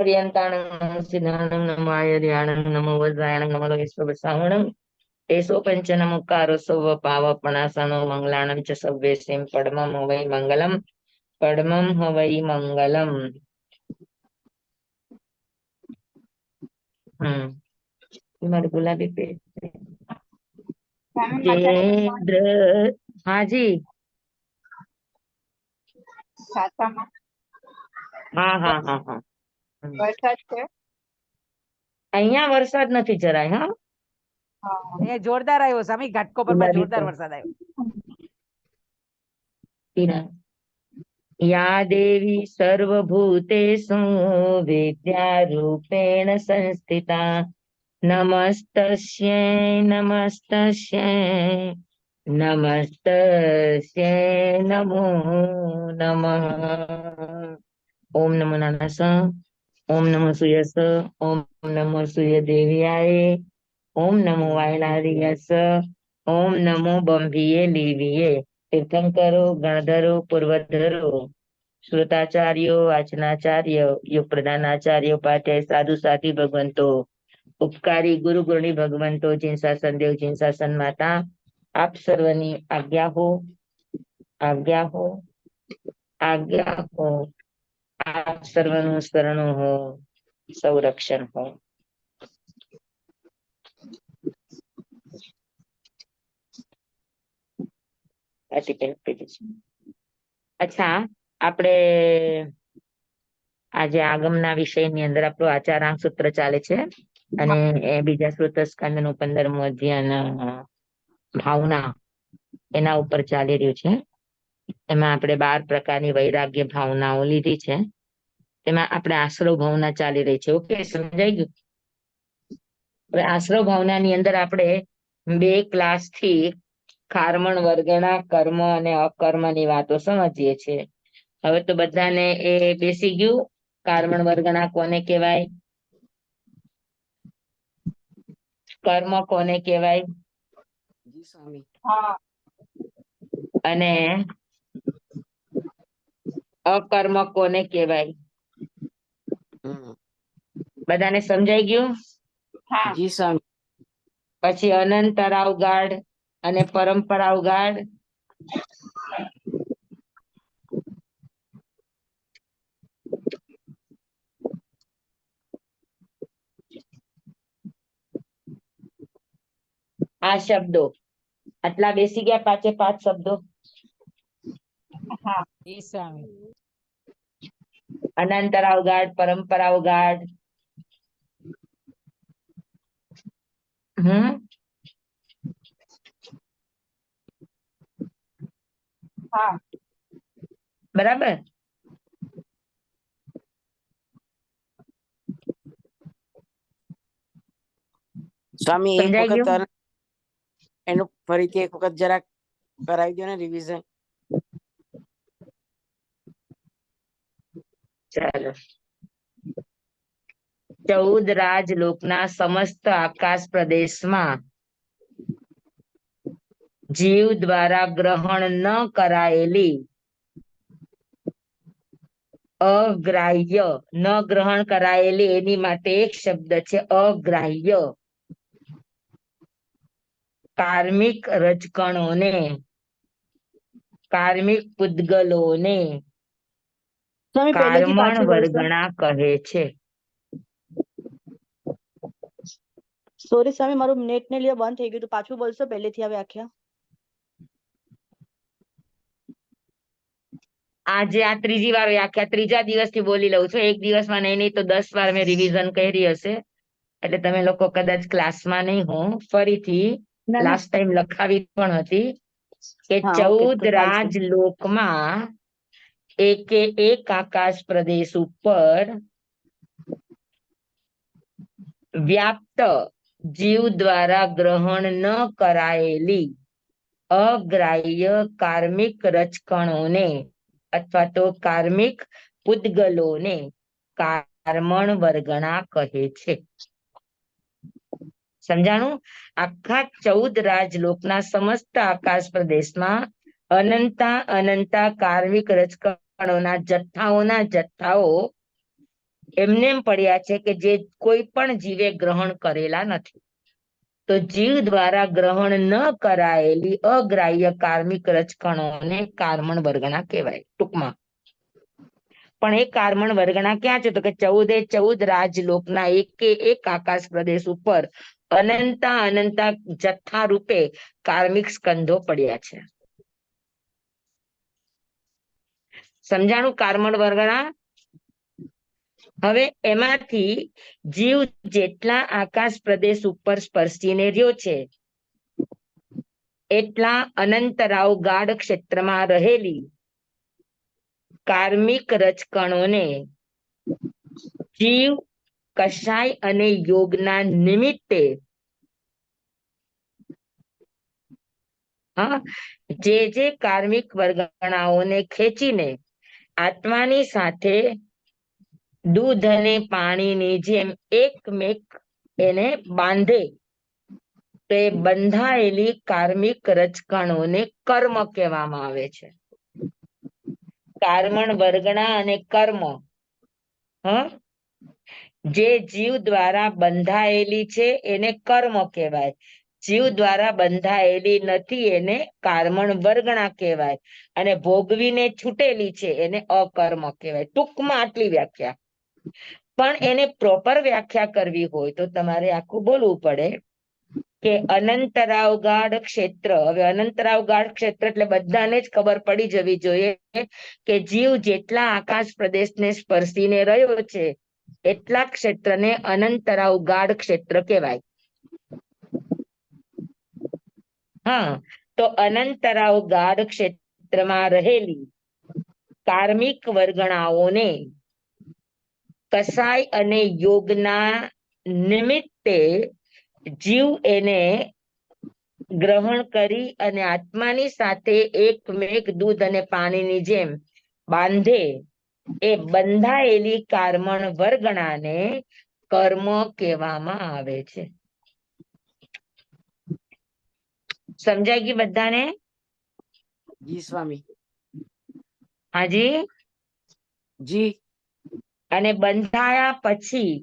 पर्यन्तानं सिद्धानं नमो आयर्याणं नमो वज्रायणं नमो विश्ववसावणं एषो पञ्चनमुक्कारो सौव पावपणासनो मङ्गलानं च सव्येसिं पद्मं ह वै मङ्गलम् पद्मं ह वै मङ्गलम्। तुम्हारे गुलाबी पे जेन्द्र। हाँ जी, સાતામાં हाँ हाँ हाँ हाँ। વરસાદ છે. અહીંયા વરસાદ નથી જરાય. હા, હા, એ જોરદાર આવ્યો સ્વામી, ઘાટકોપર માં ગુલાબી જોરદાર પર વરસાદ આવ્યો. તીરા। या देवी सर्वभूतेषु विद्यारूपेण संस्थिता नमस्तस्यै नमस्तस्यै नमस्तस्यै नमो नमः। ओम नमो नारायण ओम नमो सूयस ओम नमो सूर्य देव्याय ओम नमो वायनार्यस ओम नमो बंभिये लीविये। तीर्थंकरो गणधरो पूर्वधरो श्रोताचार्यो वाचनाचार्य योग प्रधानाचार्य उपाध्याय साधु साथी भगवंतो उपकारी गुरु गुरुनी भगवंतो जिन शासन देव जिन शासन माता आप सर्वनी आज्ञा हो आज्ञा हो आज्ञा हो। आप सर्वनु शरण हो संरक्षण हो। अच्छा, આપણે આજે આગમના વિષયની અંદર આપણું આચારાંક સૂત્ર ચાલે છે અને એ બીજા શ્રુત સ્કંદ નું 15મું અધ્યાય ભાવના એના ઉપર ચાલી રહ્યું છે. એમાં આપણે 12 પ્રકારની વૈરાગ્ય ભાવનાઓ લીધી છે. તેમાં આપણે આશ્રવ ભાવના ચાલી રહી છે. ઓકે, સમજાઈ ગયું? હવે આશ્રવ ભાવનાની અંદર આપણે 2 ક્લાસ થી કાર્મણ વર્ગના કર્મ અને અકર્મની વાતો સમજીએ છીએ. હવે તો બધાને એ બેસી ગયું. કાર્મણ વર્ગના કોને કહેવાય, કર્મ કોને કહેવાય જી સ્વામી. હા, અને અકર્મ કોને કહેવાય? બધાને સમજાઈ ગયું? હા, જી સ્વામી. પછી અનંતરાવગાઢ અને પરંપરાવગાઢ. આ શબ્દો આટલા બેસી ગયા, 5 શબ્દો. હા, જી સ્વામી. અનંતરાવગાઢ, પરંપરાવગાઢ. હા, બરાબર. સ્વામી એક સમજાઈ વખત ગયું? એનું ફરીથી એક વખત જરાક કરાવી દો ને રિવિઝન. ચાલો. 14 રાજલોકના સમસ્ત આકાશ પ્રદેશમાં જીવ દ્વારા ગ્રહણ ન કરાયેલી અગ્રાહ્ય, ન ગ્રહણ કરાયેલી એની માટે એક શબ્દ છે અગ્રાહ્ય કાર્મિક રજકણોને, કાર્મિક પૂદગલોને સ્વામી પહેલેથી કાર્મણ પાછું બોલશો? વર્ગણા કહે છે. સોરી સ્વામી, મારું નેટ ને લીધે બંધ થઈ ગયું હતું. પાછું બોલશો પહેલેથી હવે આખ્યા? આજે આ ત્રીજી વાર વ્યાખ્યા, ત્રીજા દિવસથી બોલી લઉં છું. એક દિવસમાં નહીં તો 10 વાર મેં રિવિઝન કરી હશે. એટલે તમે લોકો કદાચ ક્લાસમાં નહીં હો. ફરીથી ના ના, લાસ્ટ ટાઈમ લખાવી પણ હતી કે હા ઓકે, 14 ચાલશે. રાજલોકમાં એકે એક આકાશ પ્રદેશ ઉપર વ્યાપ્ત જીવ દ્વારા ગ્રહણ ન કરાયેલી અગ્રાહ્ય કાર્મિક રચકણોને અથવા તો કાર્મિક પૂદગલોને કાર્મણ વર્ગણા કહે છે. સમજાણું? આખા 14 રાજલોકના સમસ્ત આકાશ પ્રદેશમાં અનંતા કાર્મિક રચકણોના જથ્થાઓ એમને એમ પડ્યા છે કે જે કોઈ પણ જીવે ગ્રહણ કરેલા નથી. તો જીવ દ્વારા ગ્રહણ ન કરાયેલી અગ્રાહ્ય કાર્મિક રજકણોને કાર્મણ વર્ગણા કહેવાય ટૂંકમાં. પણ એ કાર્મણ વર્ગણા ક્યાં છે? તો કે 14 રાજલોકના એકે એક આકાશ પ્રદેશ ઉપર અનંતા અનંતા જથ્થા રૂપે કાર્મિક સ્કંધો પડ્યા છે. સમજાણું? કાર્મણ વર્ગણા. હવે એમાંથી જીવ જેટલા આકાશ પ્રદેશ ઉપર સ્પર્શીને રહ્યો છે એટલા અનંતરાવ ગાઢ ક્ષેત્રમાં રહેલી કાર્મિક રજકણોને જીવ કષાય અને યોગના નિમિત્તે જે કાર્મિક વર્ગણાઓને ખેંચીને આત્માની સાથે દૂધ અને પાણીની જેમ એકમેક એને બાંધે, તો એ બંધાયેલી કાર્મિક રજકણોને કર્મ કહેવામાં આવે છે. કાર્મણ વર્ગણા અને કર્મ જે જીવ દ્વારા બંધાયેલી છે એને કર્મ કહેવાય. જીવ દ્વારા બંધાયેલી નથી એને કાર્મણ વર્ગણા કહેવાય. અને ભોગવીને છૂટેલી છે એને અકર્મ કહેવાય. ટૂંકમાં આટલી વ્યાખ્યા. પણ એને પ્રોપર વ્યાખ્યા કરવી હોય તો તમારે આખું બોલવું પડે કે અનંતરાવગાઢ ક્ષેત્ર. હવે અનંતરાવગાઢ ક્ષેત્ર એટલે બધાને જ ખબર પડી જવી જોઈએ કે જીવ જેટલા આકાશ પ્રદેશને સ્પર્શીને રહ્યો છે એટલા ક્ષેત્રને અનંતરાવગાઢ ક્ષેત્ર કહેવાય. તો અનંતરાવગાઢ ક્ષેત્રમાં રહેલી કાર્મિક વર્ગણાઓને કસાય અને યોગના નિમિત્તે જીવ એને ગ્રહણ કરી અને આત્માની સાથે એકમેક દૂધ અને પાણીની જેમ બાંધે, એ બંધાયેલી કાર્મણ વર્ગણાને કર્મ કહેવામાં આવે છે. સમજાઈ ગયું બધાને? જી સ્વામી. હાજી. જી. અને બંધાયા પછી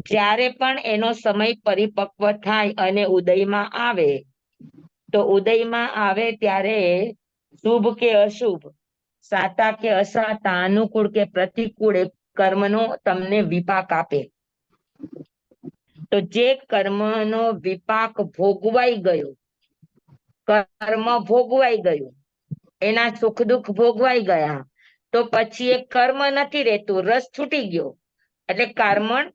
જ્યારે પણ એનો સમય પરિપક્વ થાય અને ઉદયમાં આવે, તો ઉદયમાં આવે ત્યારે શુભ કે અશુભ, સાતા કે અસાતા, અનુકૂળ કે પ્રતિકૂળ કર્મનો તમને વિપાક આપે. તો જે કર્મનો વિપાક ભોગવાઈ ગયો, કર્મ ભોગવાઈ ગયું, એના સુખ દુઃખ ભોગવાઈ ગયા, તો પછી એ કર્મ નથી રહેતું, રસ છૂટી ગયો એટલે કાર્મણ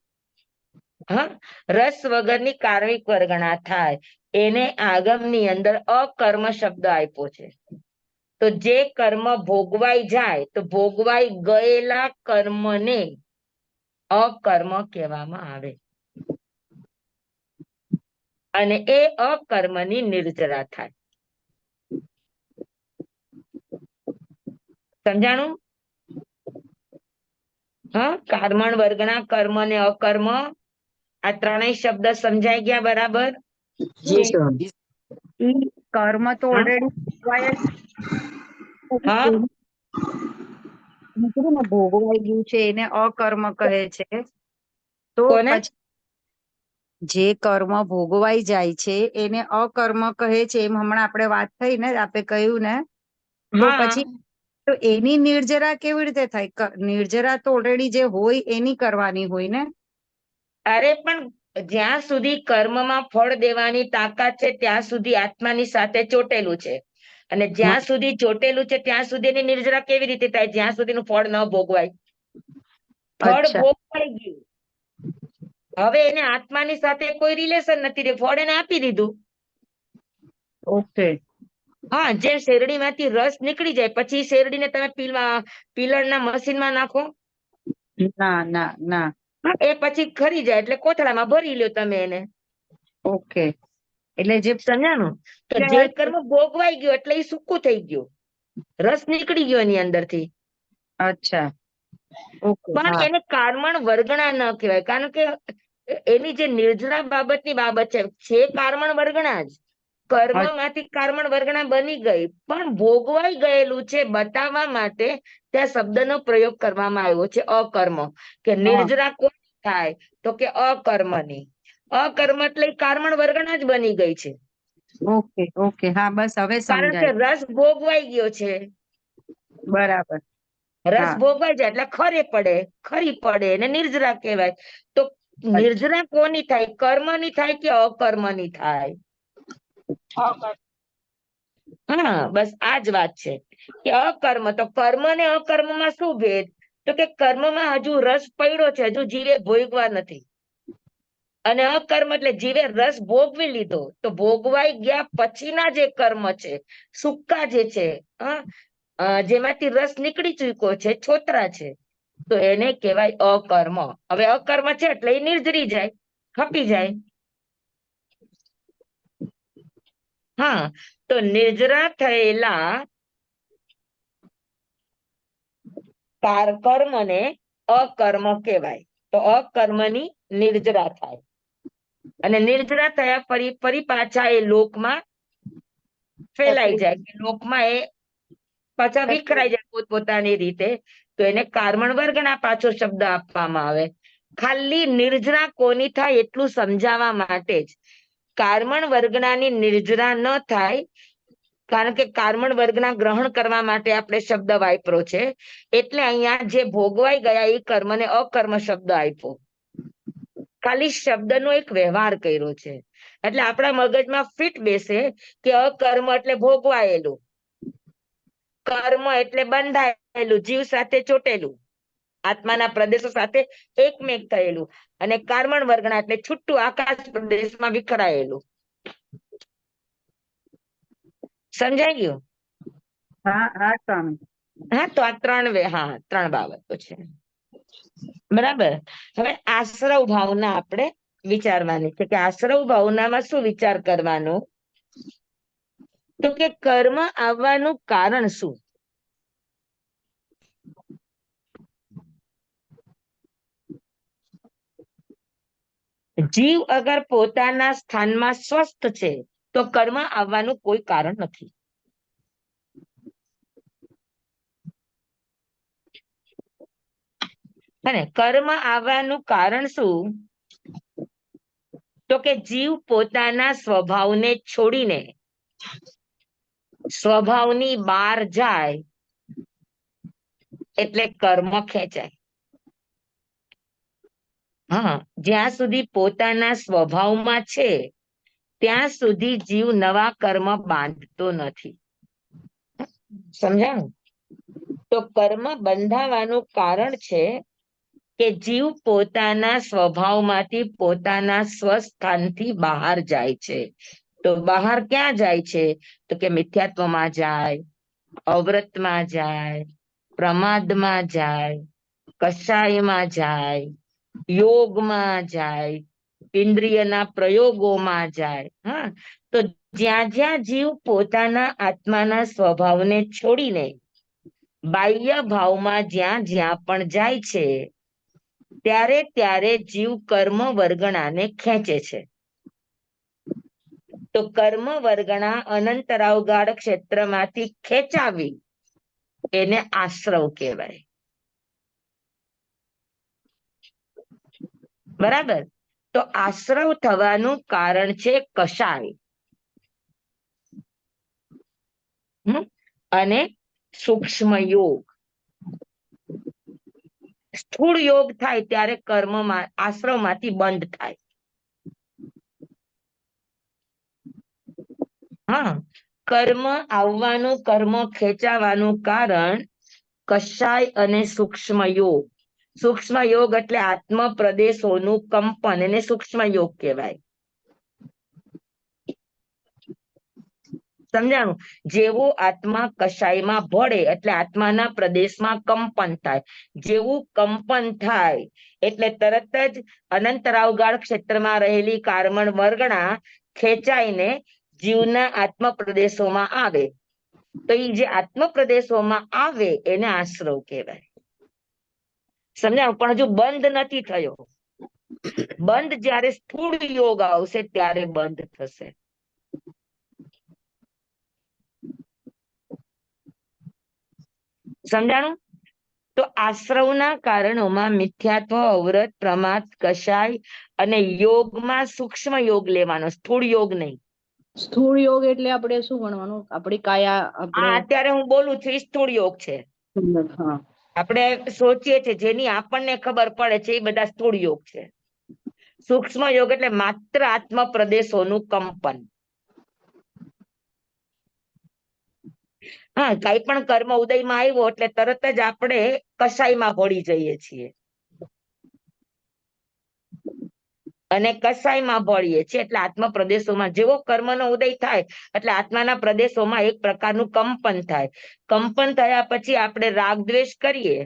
રસ વગરની કાર્મિક વર્ગણા થાય. એને આગમની અંદર અકર્મ શબ્દ આપ્યો છે. તો જે કર્મ ભોગવાઈ જાય તો ભોગવાઈ ગયેલા કર્મને અકર્મ કહેવામાં આવે. અને એ અકર્મની નિર્જરા થાય. સમજાણું? કાર્મણ વર્ગના કર્મ ને અકર્મ, આ ત્રણેય શબ્દ સમજાઈ ગયા બરાબર? કર્મ તો હા? ઓલરેડી ભોગવાઈ ગયું છે એને અકર્મ કહે છે. તો કોને? પછી જે કર્મ ભોગવાઈ જાય છે એને અકર્મ કહે છે, એમ હમણાં આપણે વાત થઈ ને, આપણે કહ્યું ને, તો પછી તો એની નિર્જરા કેવી રીતે થાય? નિર્જરા તો ઓલરેડી જે હોય એની કરવાની હોય ને. અરે પણ જ્યાં સુધી કર્મમાં ફળ દેવાની તાકાત છે ત્યાં સુધી આત્માની સાથે ચોટેલું છે, અને જ્યાં સુધી ચોટેલું છે ત્યાં સુધી એની નિર્જરા કેવી રીતે થાય? જ્યાં સુધીનું ફળ ન ભોગવાય. ફળ અચ્છા. ભોગવાઈ ગયું, હવે એને આત્માની સાથે કોઈ રિલેશન નથી રહ્યું, ફળ એને આપી દીધું. ઓકે. જે શેરડીમાંથી રસ નીકળી જાય પછી શેરડીને તમે પિલરના મશીનમાં નાખો, ના ના ના. એ પછી ખરી જાય એટલે કોથળામાં ભરી લ્યો તમે એને. ઓકે. એટલે જે સમજાણું? તો જે કર્મ ભોગવાઈ ગયો એટલે એ સૂકું થઈ ગયું, રસ નીકળી ગયો એની અંદરથી. અચ્છા. ઓકે. પણ એને કાર્મણ વર્ગણા ન કહેવાય, કારણ કે એની જે નિર્જરા બાબતની બાબત છે કાર્મણ વર્ગણા જ. કર્મમાંથી કર્મણ વર્ગણા બની ગઈ, પણ ભોગવાઈ ગયેલું છે બતાવવા માટે ત્યાં શબ્દનો પ્રયોગ કરવામાં આવ્યો છે અકર્મ, કે નિર્જરા કોની થાય તો કે અકર્મની. અકર્મ એટલે કર્મણ વર્ગણા જ બની ગઈ છે, ઓકે ઓકે, હા બસ હવે કારણ કે સમજાય. રસ ભોગવાઈ ગયો છે. બરાબર. રસ હા. ભોગવાઈ જાય એટલે ખરી પડે એને નિર્જરા કહેવાય. તો નિર્જરા કોની થાય, કર્મની થાય કે અકર્મની થાય? હા, બસ આ જ વાત છે કે અકર્મ. તો કર્મ ને અકર્મમાં શું ભેદ? તો કે કર્મમાં હજુ રસ પડ્યો છે, હજુ જીવે ભોગવા નથી. અને અકર્મ એટલે જીવે રસ ભોગવી લીધો, તો ભોગવાઈ ગયા પછીના જે કર્મ છે, સુક્કા જે છે, જેમાંથી રસ નીકળી ચૂક્યો છે, છોતરા છે, તો એને કહેવાય અકર્મ. હવે અકર્મ છે એટલે એ નિર્જરી જાય, ખપી જાય. હા, તો નિર્જરા થયેલા કર્મને અકર્મ કહેવાય. તો અકર્મની નિર્જરા થાય, અને નિર્જરા થયા ફરી પાછા એ લોકમાં ફેલાઈ જાય, કે લોકમાં એ પાછા વિખરાઈ જાય પોતપોતાની રીતે. તો એને કર્મણ વર્ગના પાછો શબ્દ આપવામાં આવે. ખાલી નિર્જરા કોની થાય એટલું સમજાવવા માટે જ કર્મણ વર્ગનાની નિર્જરા ન થાય, કારણ કે કર્મણ વર્ગના ગ્રહણ કરવા માટે આપણે શબ્દ વાપર્યો છે, એટલે અહીંયા જે ભોગવાઈ ગયા એ કર્મને અકર્મ શબ્દ આપ્યો. ખાલી શબ્દનો એક વ્યવહાર કર્યો છે, એટલે આપણા મગજમાં ફિટ બેસે કે અકર્મ એટલે ભોગવાયેલું, કર્મ એટલે બંધાયેલું, જીવ સાથે ચોટેલું, આત્માના પ્રદેશો સાથે એકમેક થયેલું, અને કર્મણ વર્ગના એટલે છૂટું આકાશ પ્રદેશમાં વિખરાયેલું. સમજાઈ ગયું? હા હા સ્વામી. હા, તો આ ત્રણ બાબતો છે. બરાબર. હવે આશ્રવ ભાવના આપણે વિચારવાની છે, કે આશ્રવ ભાવનામાં શું વિચાર કરવાનો? તો કે કર્મ આવવાનું કારણ શું? જીવ અગર પોતાના સ્થાનમાં સ્વસ્થ છે, તો કર્મ આવવાનું કોઈ કારણ નથી. અને કર્મ આવવાનું કારણ શું? તો કે જીવ પોતાના સ્વભાવને છોડીને સ્વભાવની બહાર જાય એટલે કર્મ ખેંચાય. હા, જ્યાં સુધી પોતાના સ્વભાવમાં છે ત્યાં સુધી જીવ નવા કર્મ બાંધતો નથી. સમજાણું? તો કર્મ બંધાવાનું કારણ છે કે જીવ પોતાના સ્વભાવમાંથી, પોતાના સ્વસ્થાનથી બહાર જાય છે. તો બહાર ક્યાં જાય છે? તો કે મિથ્યાત્વમાં જાય, અવ્રતમાં જાય, પ્રમાદમાં જાય, કષાયમાં જાય, યોગમાં જાય, ઇન્દ્રિયના પ્રયોગોમાં જાય. હા, તો જ્યાં જ્યાં જીવ પોતાના આત્માના સ્વભાવને છોડીને બાહ્ય ભાવમાં જ્યાં જ્યાં પણ જાય છે, ત્યારે ત્યારે જીવ કર્મ વર્ગણાને ખેંચે છે. તો કર્મ વર્ગણા અનંતરાવગાઢ ક્ષેત્રમાંથી ખેંચાવી એને આશ્રવ કહેવાય. બરાબર. તો આશ્રવ થવાનું કારણ છે કષાય અને સૂક્ષ્મ યોગ. સ્થૂળ યોગ થાય ત્યારે કર્મમાં આશ્રવમાંથી બંધ થાય. હા, કર્મ આવવાનું, કર્મ ખેંચાવાનું કારણ કષાય અને સૂક્ષ્મ યોગ. સૂક્ષ્મ યોગ એટલે આત્મ પ્રદેશોનું કંપન, એને સૂક્ષ્મ યોગ કહેવાય. સમજાણું? જેવું આત્મા કષાયમાં ભળે એટલે આત્માના પ્રદેશમાં કંપન થાય. જેવું કંપન થાય એટલે તરત જ અનંતરાવગાઢ ક્ષેત્રમાં રહેલી કર્મણ વર્ગણા ખેંચાઈને જીવના આત્મ પ્રદેશોમાં આવે. તો એ જે આત્મ પ્રદેશોમાં આવે એને આશ્રવ કહેવાય. સમજાણું? પણ હજુ બંધ નથી થયો. બંધ જ્યારે સ્થૂળ યોગ આવશે ત્યારે બંધ થશે. સમજાણું? તો આશ્રવના કારણોમાં મિથ્યાત્વ, અવરત, પ્રમાદ, કષાય અને યોગમાં સૂક્ષ્મ યોગ લેવાનો, સ્થૂળ યોગ નહીં. સ્થૂળ યોગ એટલે આપણે શું ભણવાનું? આપણી કાયા આ આપણે અત્યારે હું બોલું છું એ સ્થૂળ યોગ છે. હા આપણે સોચીએ છીએ જેની આપણને ખબર પડે છે એ બધા સ્થૂળ યોગ છે. સૂક્ષ્મ યોગ એટલે માત્ર આત્મ પ્રદેશોનું કંપન. હા, કઈ પણ કર્મ ઉદયમાં આવ્યો એટલે તરત જ આપણે કસાયમાં ભળી જઈએ છીએ અને કસાયમાં ભળીએ છીએ એટલે આત્મ પ્રદેશોમાં જેવો કર્મનો ઉદય થાય એટલે આત્માના પ્રદેશોમાં એક પ્રકારનું કંપન થાય. કંપન થયા પછી આપણે રાગ દ્વેષ કરીએ,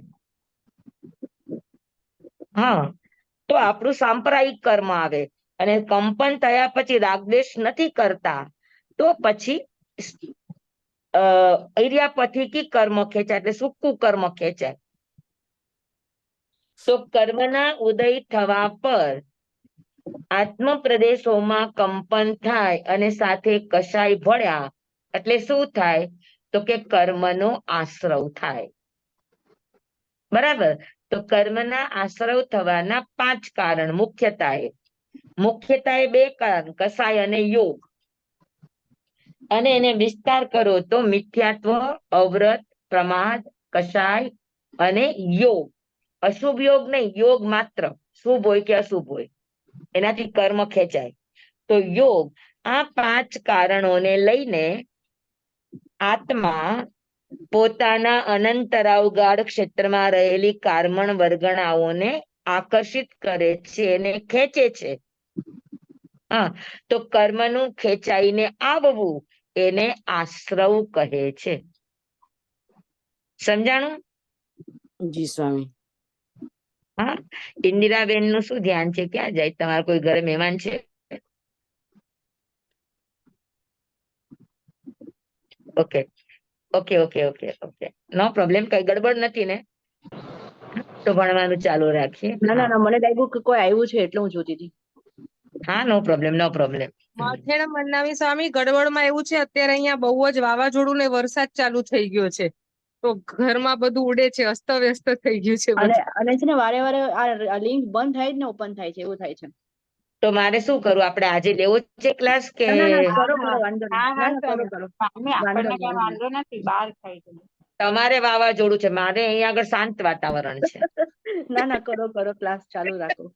હા, તો આપણું સાંપ્રદાયિક કર્મ આવે. અને કંપન થયા પછી રાગ દ્વેષ નથી કરતા તો પછી ઐર્યાપથિકી કર્મ ખેંચાય એટલે સૂકું કર્મ ખેંચાય. તો કર્મના ઉદય થવા પર આત્મ પ્રદેશોમાં કંપન થાય અને સાથે કશાય ભળ્યા એટલે શું થાય? તો કે કર્મનો આશ્રવ થાય. બરાબર? તો કર્મના આશ્રવ થવાના 5 કારણ મુખ્યતાએ 2 કારણ, કસાય અને યોગ. અને એને વિસ્તાર કરો તો મિથ્યાત્વ, અવરત, પ્રમાદ, કષાય અને યોગ. અશુભ યોગ નહીં, યોગ માત્ર, શુભ હોય કે અશુભ હોય એનાથી કર્મ ખેંચાય. તો યોગ, આ 5 કારણોને લઈને આત્મા પોતાના અનંતરાવગાઢ ક્ષેત્રમાં રહેલી કાર્મણ વર્ગણાઓને આકર્ષિત કરે છે અને ખેંચે છે. હા, તો કર્મનું ખેંચાઈને આવવું એને આશ્રવ કહે છે. સમજાણું? જી સ્વામી. હા, ઇન્દિરાબેન નું શું ધ્યાન છે? ક્યાં જાય? તમારા કોઈ ઘરે મહેમાન છે? Okay okay okay okay okay, no problem, કઈ ગડબડ નથી ને? તો ભણવાનું ચાલુ રાખીએ. ના ના ના, મને લાગ્યું કે કોઈ આવ્યું છે એટલે હું જોતી હતી. હા, નો પ્રોબ્લેમ, નો પ્રોબ્લેમ. માથેડા મન્નાવી સ્વામી, ગડબડમાં એવું છે અત્યારે અહીંયા બહુ જ વાવાઝોડું ને વરસાદ ચાલુ થઈ ગયો છે, તો ઘરમાં બધું ઉડે છે, અસ્તવ્યસ્ત થઈ ગયું છે અને બધું. અને છે ને વારે વારે આ લિંક બંધ થાય જ ને ઓપન થાય છે, એવું થાય છે. તો મારે શું કરવું? આપણે આજે લેવો છે ક્લાસ કે? ના ના કરો કરો, વાંધો નહીં. ના ના કરો કરો, વાંધો આપણને કઈ નહીં. વાંધો નથી, બહાર થઈ ગયું. તમારે વાવાઝોડું છે, મારે અહીંયા આગળ શાંત વાતાવરણ છે. ના ના કરો કરો, ક્લાસ ચાલુ રાખો.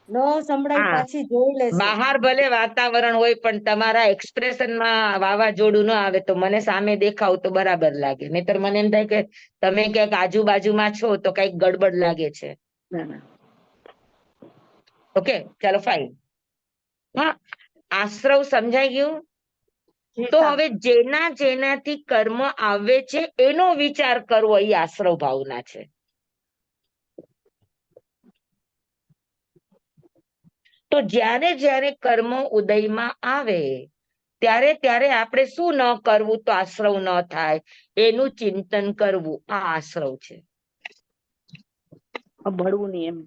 નો સંભળાય હા, પાછી જોઈ લેશે. બહાર ભલે વાતાવરણ હોય પણ તમારા એક્સપ્રેશનમાં વાવાઝોડું ન આવે તો મને સામે દેખાવ તો બરાબર લાગે, નહીતર મને એમ થાય કે તમે ક્યાંક આજુબાજુમાં છો તો કઈક ગડબડ લાગે છે. ના ના, ઓકે, ચાલો ફાઇન. હા, આશ્રવ સમજાઈ ગયું? તો હવે જેના જેનાથી કર્મ આવે છે એનો વિચાર કરવો એ આશ્રવ ભાવના છે. તો જ્યારે જ્યારે કર્મ ઉદયમાં આવે ત્યારે ત્યારે આપણે શું ન કરવું તો આશ્રવ ન થાય એનું ચિંતન કરવું, આ આશ્રવ છે. ભળવું નહીં એમ.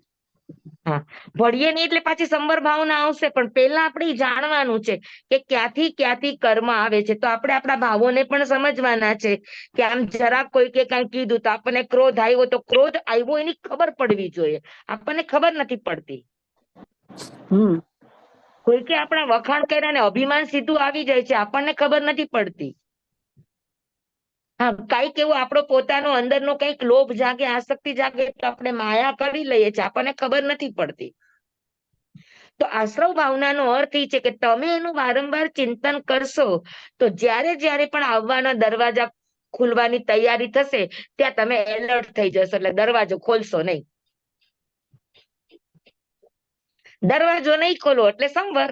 હા, ભળીએ નહીં એટલે પાછી સંબર ભાવના આવશે, પણ પહેલા આપણે ઈ જાણવાનું છે કે ક્યાંથી ક્યાંથી કર્મ આવે છે. તો આપણે આપણા ભાવોને પણ સમજવાના છે કે આમ જરાક કોઈ કે કઈ કીધું તો આપણને ક્રોધ આવ્યો, તો ક્રોધ આવ્યો એની ખબર પડવી જોઈએ, આપણને ખબર નથી પડતી. કોઈ કે આપણા વખાણ કર્યા ને અભિમાન સીધું આવી જાય છે, આપણને ખબર નથી પડતી. હા, કઈક એવું આપણો પોતાનો અંદરનો કઈક લોભ જાગે, આસક્તિ જાગે તો આપણે માયા કરી લઈએ છીએ, આપણને ખબર નથી પડતી. તો આશ્રવ ભાવનાનો અર્થ એ છે કે તમે એનું વારંવાર ચિંતન કરશો તો જ્યારે જ્યારે પણ આવવાના દરવાજા ખુલવાની તૈયારી થશે ત્યાં તમે એલર્ટ થઈ જશો, એટલે દરવાજો ખોલશો નહીં. દરવાજો નહીં ખોલો એટલે સંવર.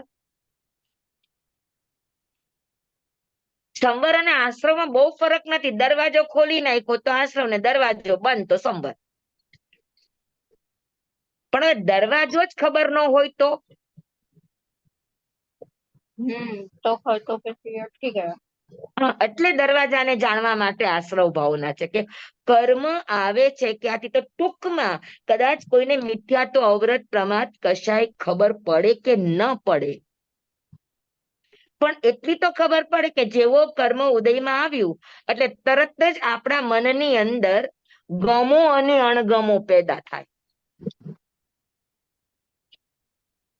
સંવર અને આશ્રમમાં બહુ ફરક નથી. દરવાજો ખોલી નાખ્યો તો આશ્રમ ને દરવાજો બંધ તો સંવર. પણ હવે દરવાજો જ ખબર ન હોય તો પછી અટકી ગયા. હા, એટલે દરવાજાને જાણવા માટે આશ્રવ ભાવના છે કે કર્મ આવે છે ક્યાંથી. તો ટૂંકમાં કદાચ કોઈને મિથ્યા તો અવરત, પ્રમાદ, કશાય ખબર પડે કે ન પડે, પણ એટલી તો ખબર પડે કે જેવો કર્મ ઉદયમાં આવ્યું એટલે તરત જ આપણા મનની અંદર ગમો અને અણગમો પેદા થાય.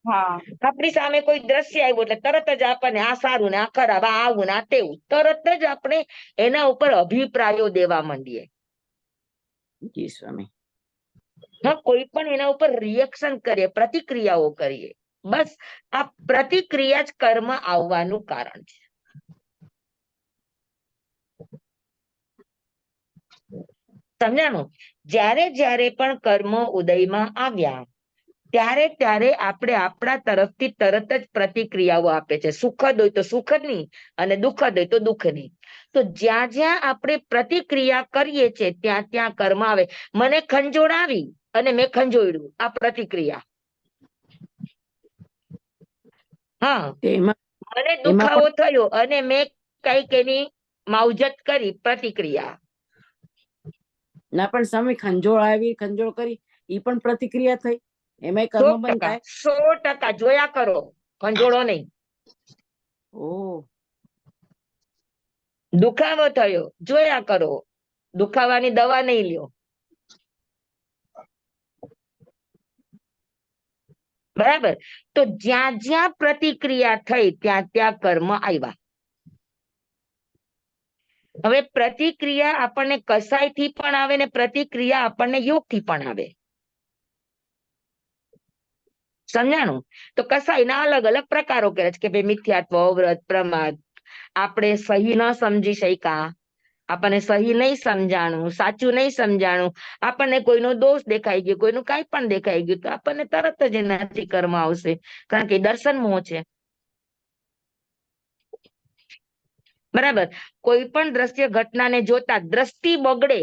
હા આપણી સામે કોઈ દ્રશ્ય આવ્યું એટલે તરત જ આપણને આ સારું ને આ ખરાબ, આ આવું ને આ તેવું, તરત જ આપણે એના ઉપર અભિપ્રાયો દેવા માંડીએ. જી સ્વામી. હા, કોઈ પણ એના ઉપર રિએક્શન કરીએ, પ્રતિક્રિયાઓ કરીએ. બસ આ પ્રતિક્રિયા જ કર્મ આવવાનું કારણ છે. સમજાણું? જ્યારે જ્યારે પણ કર્મ ઉદયમાં આવ્યા ત્યારે ત્યારે આપણે આપણા તરફથી તરત જ પ્રતિક્રિયાઓ આપે છે. સુખદ હોય તો સુખદની અને દુઃખદ હોય તો દુઃખની. તો જ્યાં જ્યાં આપણે પ્રતિક્રિયા કરીએ છીએ ત્યાં ત્યાં કર્મ આવે. મને ખંજોળ આવી અને મેં ખંજોળ્યું, આ પ્રતિક્રિયા. હા, તેમાં મને એમાં દુખાવો થયો અને મેં કઈક એની માવજત કરી, પ્રતિક્રિયા. ના પણ સ્વામી ખંજોળ આવી, ખંજોળ કરી, ઈ પણ પ્રતિક્રિયા થઈ, એમાંય કર્મ બંધાય. 100% જોયા કરો, ખંજોળો નહીં. ઓહ, દુખાવો થયો, જોયા કરો, દુખાવાની દવા નહીં લ્યો. બરાબર? તો જ્યાં જ્યાં પ્રતિક્રિયા થઈ ત્યાં ત્યાં કર્મ આવ્યા. હવે પ્રતિક્રિયા આપણને કસાયથી પણ આવે ને પ્રતિક્રિયા આપણને યોગથી પણ આવે. સમજાણું? તો કસાયના અલગ અલગ પ્રકારો કરે છે કે ભાઈ મિથ્યાત્વ, અવ્રત, પ્રમાદ. આપણે સહી ન સમજી શક્યા, આપણને સહી નહીં સમજાણું, સાચું નહીં સમજાણું, આપણને કોઈનો દોષ દેખાઈ ગયો, કોઈનું કાંઈ પણ દેખાઈ ગયું, તો આપણને તરત જ એનાથી કર્મ આવશે. કારણ કે દર્શન મોહ છે. બરાબર? કોઈ પણ દ્રશ્ય ઘટનાને જોતા દ્રષ્ટિ બગડે,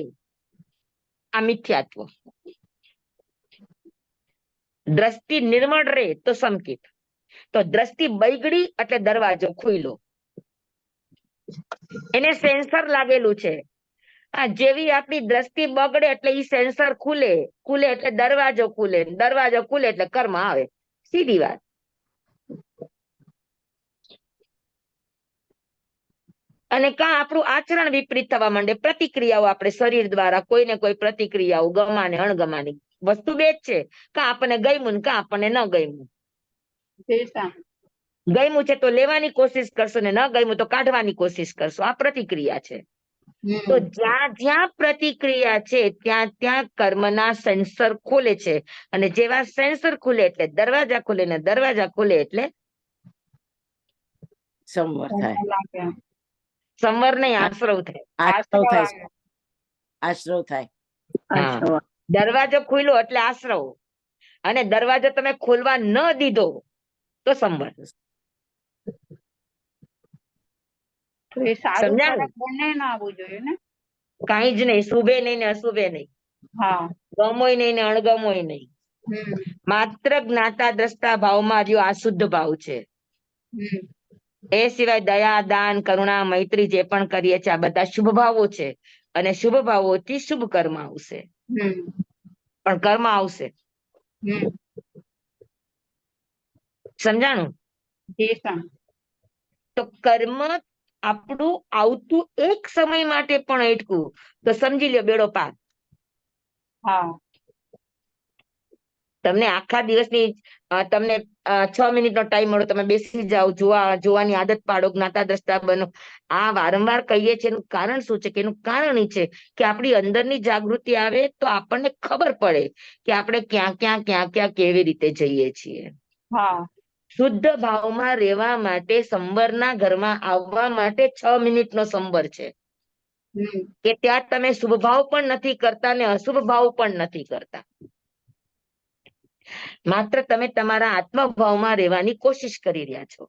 આ મિથ્યાત્વ. દ્રષ્ટિ નિર્મળ રહે તો સંકિત. તો દ્રષ્ટિ બગડી એટલે દરવાજો ખુલ્લો, એને સેન્સર લાગેલું છે. હા, જેવી આપણી દ્રષ્ટિ બગડે એટલે ઈ સેન્સર ખુલે, ખુલે એટલે દરવાજો ખુલે, દરવાજો ખુલે એટલે કર્મ આવે. સીધી વાત. અને કાં આપણું આચરણ વિપરીત થવા માંડે, પ્રતિક્રિયાઓ આપણે શરીર દ્વારા કોઈને કોઈ પ્રતિક્રિયાઓ ગમાને અણગમાની વસ્તુ બે જ છે. કાં આપણને ગમ્યું ને કાં આપણને ન ગમ્યું. ગમ્યું છે તો લેવાની કોશિશ કરશો ને ન ગમ્યું તો કાઢવાની કોશિશ કરશો. આ પ્રતિક્રિયા છે. તો જ્યાં જ્યાં પ્રતિક્રિયા છે ત્યાં ત્યાં કર્મના સેન્સર ખોલે છે. અને જેવા સેન્સર ખુલે એટલે દરવાજા ખુલે ને દરવાજા ખુલે એટલે સંવર થાય. સંવર નહીં, આશ્રવ થાય. આશ્રવ થાય. આશ્રવ થાય. હા, દરવાજો ખુલ્યો એટલે આશ્રવ, અને દરવાજો તમે ખોલવા ન દીધો તો સંવર. સમજાણું? કાંઈ જ નહીં, શુભે નહીં ને અશુભે નહીં, ગમોય નહીં ને અણગમોય નહીં. માત્ર જ્ઞાતા દ્રષ્ટા ભાવમાં રહ્યો આ શુદ્ધ ભાવ છે. એ સિવાય દયા, દાન, કરુણા, મૈત્રી જે પણ કરીએ છીએ આ બધા શુભ ભાવો છે. અને શુભ ભાવોથી શુભ કર્મ આવશે. પણ કર્મ આવશે. સમજાણું? તો કર્મ આપણું આવતું એક સમય માટે પણ અટકું તો સમજી લ્યો બેડો પાર. તમને આખા દિવસની તમને 6 મિનિટનો ટાઈમ મળો, તમે બેસી જાઓ, જોવાની આદત પાડો, જ્ઞાતા દ્રષ્ટા બનો. આ વારંવાર કહીએ છીએ, એનું કારણ શું છે? કે એનું કારણ એ છે કે આપણી અંદરની જાગૃતિ આવે તો આપણને ખબર પડે કે આપણે ક્યાં ક્યાં ક્યાં ક્યાં કેવી રીતે જઈએ છીએ. શુદ્ધ ભાવમાં રહેવા માટે, સંવરના ઘરમાં આવવા માટે 6 મિનિટનો સંવર છે. કે ત્યાં તમે શુભ ભાવ પણ નથી કરતા ને અશુભ ભાવ પણ નથી કરતા. માત્ર તમે તમારા આત્મભાવમાં રહેવાની કોશિશ કરી રહ્યા છો.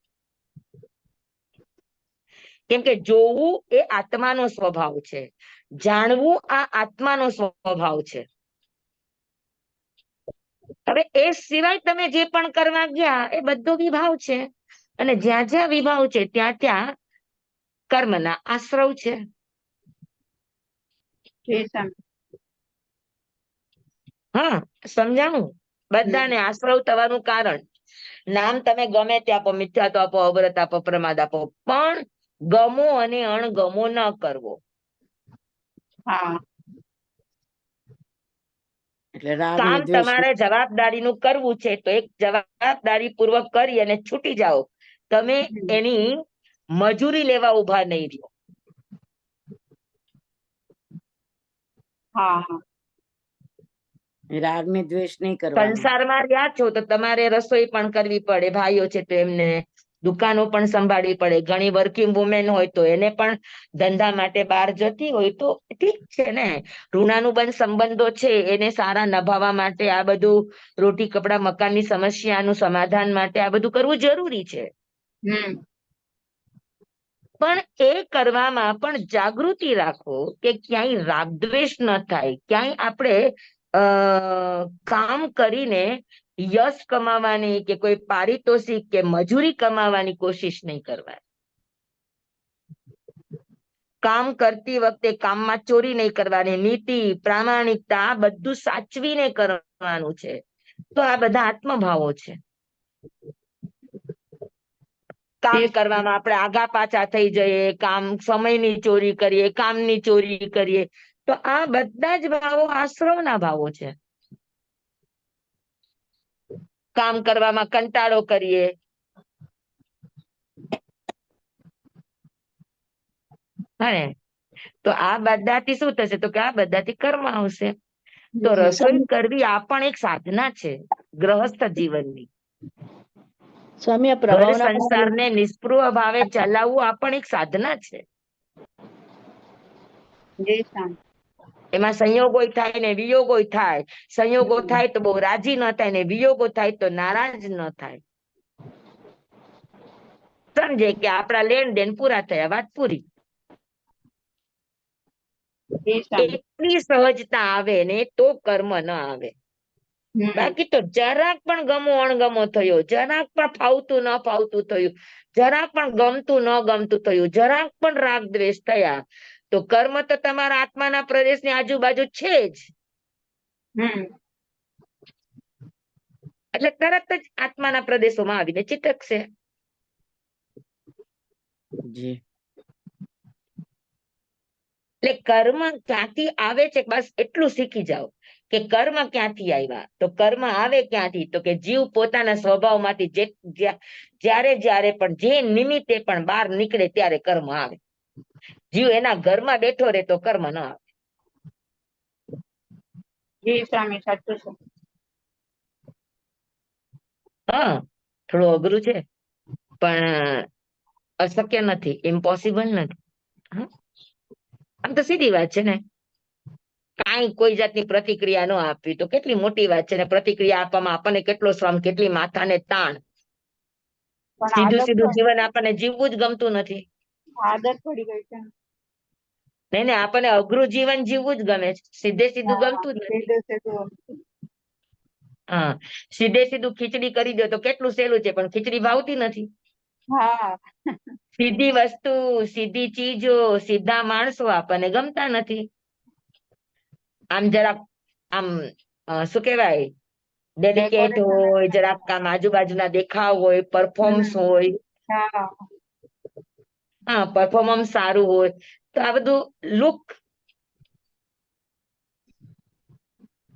કેમ કે જોવું એ આત્માનો સ્વભાવ છે, જાણવું આ આત્માનો સ્વભાવ છે. હવે એ સિવાય તમે જે પણ કરવા ગયા એ બધો વિભાવ છે. અને જ્યાં જ્યાં વિભાવ છે ત્યાં ત્યાં કર્મના આશ્રવ છે. હા, સમજાણું? બધાને આશ્રવ થવાનું કારણ નામ તમે ગમે તે આપો, મિથ્યાત્વ આપો, અવ્રત આપો, પ્રમાદ આપો, પણ ગમો અને અણગમો ન કરવો. હા એટલે રાગ ને કામ દ્વેષ તમારે જવાબદારીનું કરવું છે તો એક જવાબદારી પૂર્વક કરી અને છૂટી જાઓ. તમે એની મજૂરી લેવા ઉભા નહીં રહ્યો. હા હા રાગ ને દ્વેષ નહીં કરવાનો. સંસારમાં રહ્યા છો તો તમારે રસોઈ પણ કરવી પડે, ભાઈઓ છે તો એમને દુકાનો પણ સંભાળવી પડે, ઘણી વર્કિંગ વુમેન હોય તો એને પણ ધંધા માટે બહાર જતી હોય તો ઠીક છે ને. ઋણાનુબંધ સંબંધો છે એને સારા નભાવવા માટે આ બધું રોટી કપડા મકાનની સમસ્યાનું સમાધાન માટે આ બધું કરવું જરૂરી છે. પણ એ કરવામાં પણ જાગૃતિ રાખો કે ક્યાંય રાગદ્વેષ ન થાય, ક્યાંય આપણે કામ કરીને યશ કમાવાની કે કોઈ પારિતોષિક કે મજૂરી કમાવાની કોશિશ નહીં કરવાની. કામ કરતી વખતે કામમાં ચોરી નહીં કરવાની, નીતિ પ્રામાણિકતા આ બધું સાચવીને કરવાનું છે. તો આ બધા આત્મભાવો છે. કામ કરવામાં આપણે આગા પાછા થઈ જઈએ, કામ સમયની ચોરી કરીએ, કામની ચોરી કરીએ, તો આ બધા જ ભાવો આશ્રવના ભાવો છે. કામ કરવામાં કંટાળો કરીએ, હે તો આ બધાથી શું થશે? તો કે આ બધાથી કર્મ આવશે. તો રસોઈ કરવી આ પણ એક સાધના છે ગ્રહસ્થ જીવનની. સ્વામી આ ઘર પ્રભાવના પણ સંસારને નિષ્પૃહ ભાવે ચલાવવું આ પણ એક સાધના છે. એમાં સંયોગો થાય ને વિયોગો થાય. સંયોગો થાય તો બહુ રાજી ન થાય ને વિયોગો થાય તો નારાજ ન થાય. સમજે કે આપણા લેણ દેણ પૂરા થયા, વાત પૂરી. એટલી સહજતા આવે ને તો કર્મ ન આવે. બાકી તો જરાક પણ ગમો અણગમો થયો, જરાક પણ ફાવતું ન ફાવતું થયું, જરાક પણ ગમતું ન ગમતું થયું, જરાક પણ રાગ દ્વેષ થયા, તો કર્મ તો તમારા આત્માના પ્રદેશની આજુબાજુ છે જ. એટલે તરત જ આત્માના પ્રદેશોમાં આવીને ચિતકશે. જી એટલે કર્મ ક્યાંથી આવે છે બસ એટલું શીખી જાઓ કે કર્મ ક્યાંથી આવ્યા. તો કર્મ આવે ક્યાંથી? તો કે જીવ પોતાના સ્વભાવમાંથી જ્યારે જ્યારે પણ જે નિમિત્તે પણ બહાર નીકળે ત્યારે કર્મ આવે. જીવ એના ઘરમાં બેઠો રહે તો કર્મ ન આવે. હા, થોડું અઘરું છે પણ અશક્ય નથી, ઇમ્પોસિબલ નથી. આમ તો સીધી વાત છે ને. કાંઈ કોઈ જાતની પ્રતિક્રિયા ન આપવી તો કેટલી મોટી વાત છે ને. પ્રતિક્રિયા આપવામાં આપણને કેટલો શ્રમ, કેટલી માથાને તાણ. સીધું સીધું જીવન આપણને જીવવું જ ગમતું નથી. આદત પડી ગઈ છે. નહીં, આપણને અઘરું જીવન જીવવું જ ગમે છે, સીધે સીધું ગમતું જ નથી. હા, સીધે સીધું ખીચડી કરી દો તો કેટલું સહેલું છે, પણ ખીચડી ભાવતી નથી. સીધી વસ્તુ, સીધી ચીજો, સીધા માણસો આપણને ગમતા નથી. આમ જરાક આમ શું કેવાય, ડેલિકેટ હોય, જરાક આમ આજુબાજુના દેખાવ હોય, પરફોર્મન્સ હોય, હા પરફોર્મન્સ સારું હોય તો આ બધું લુક.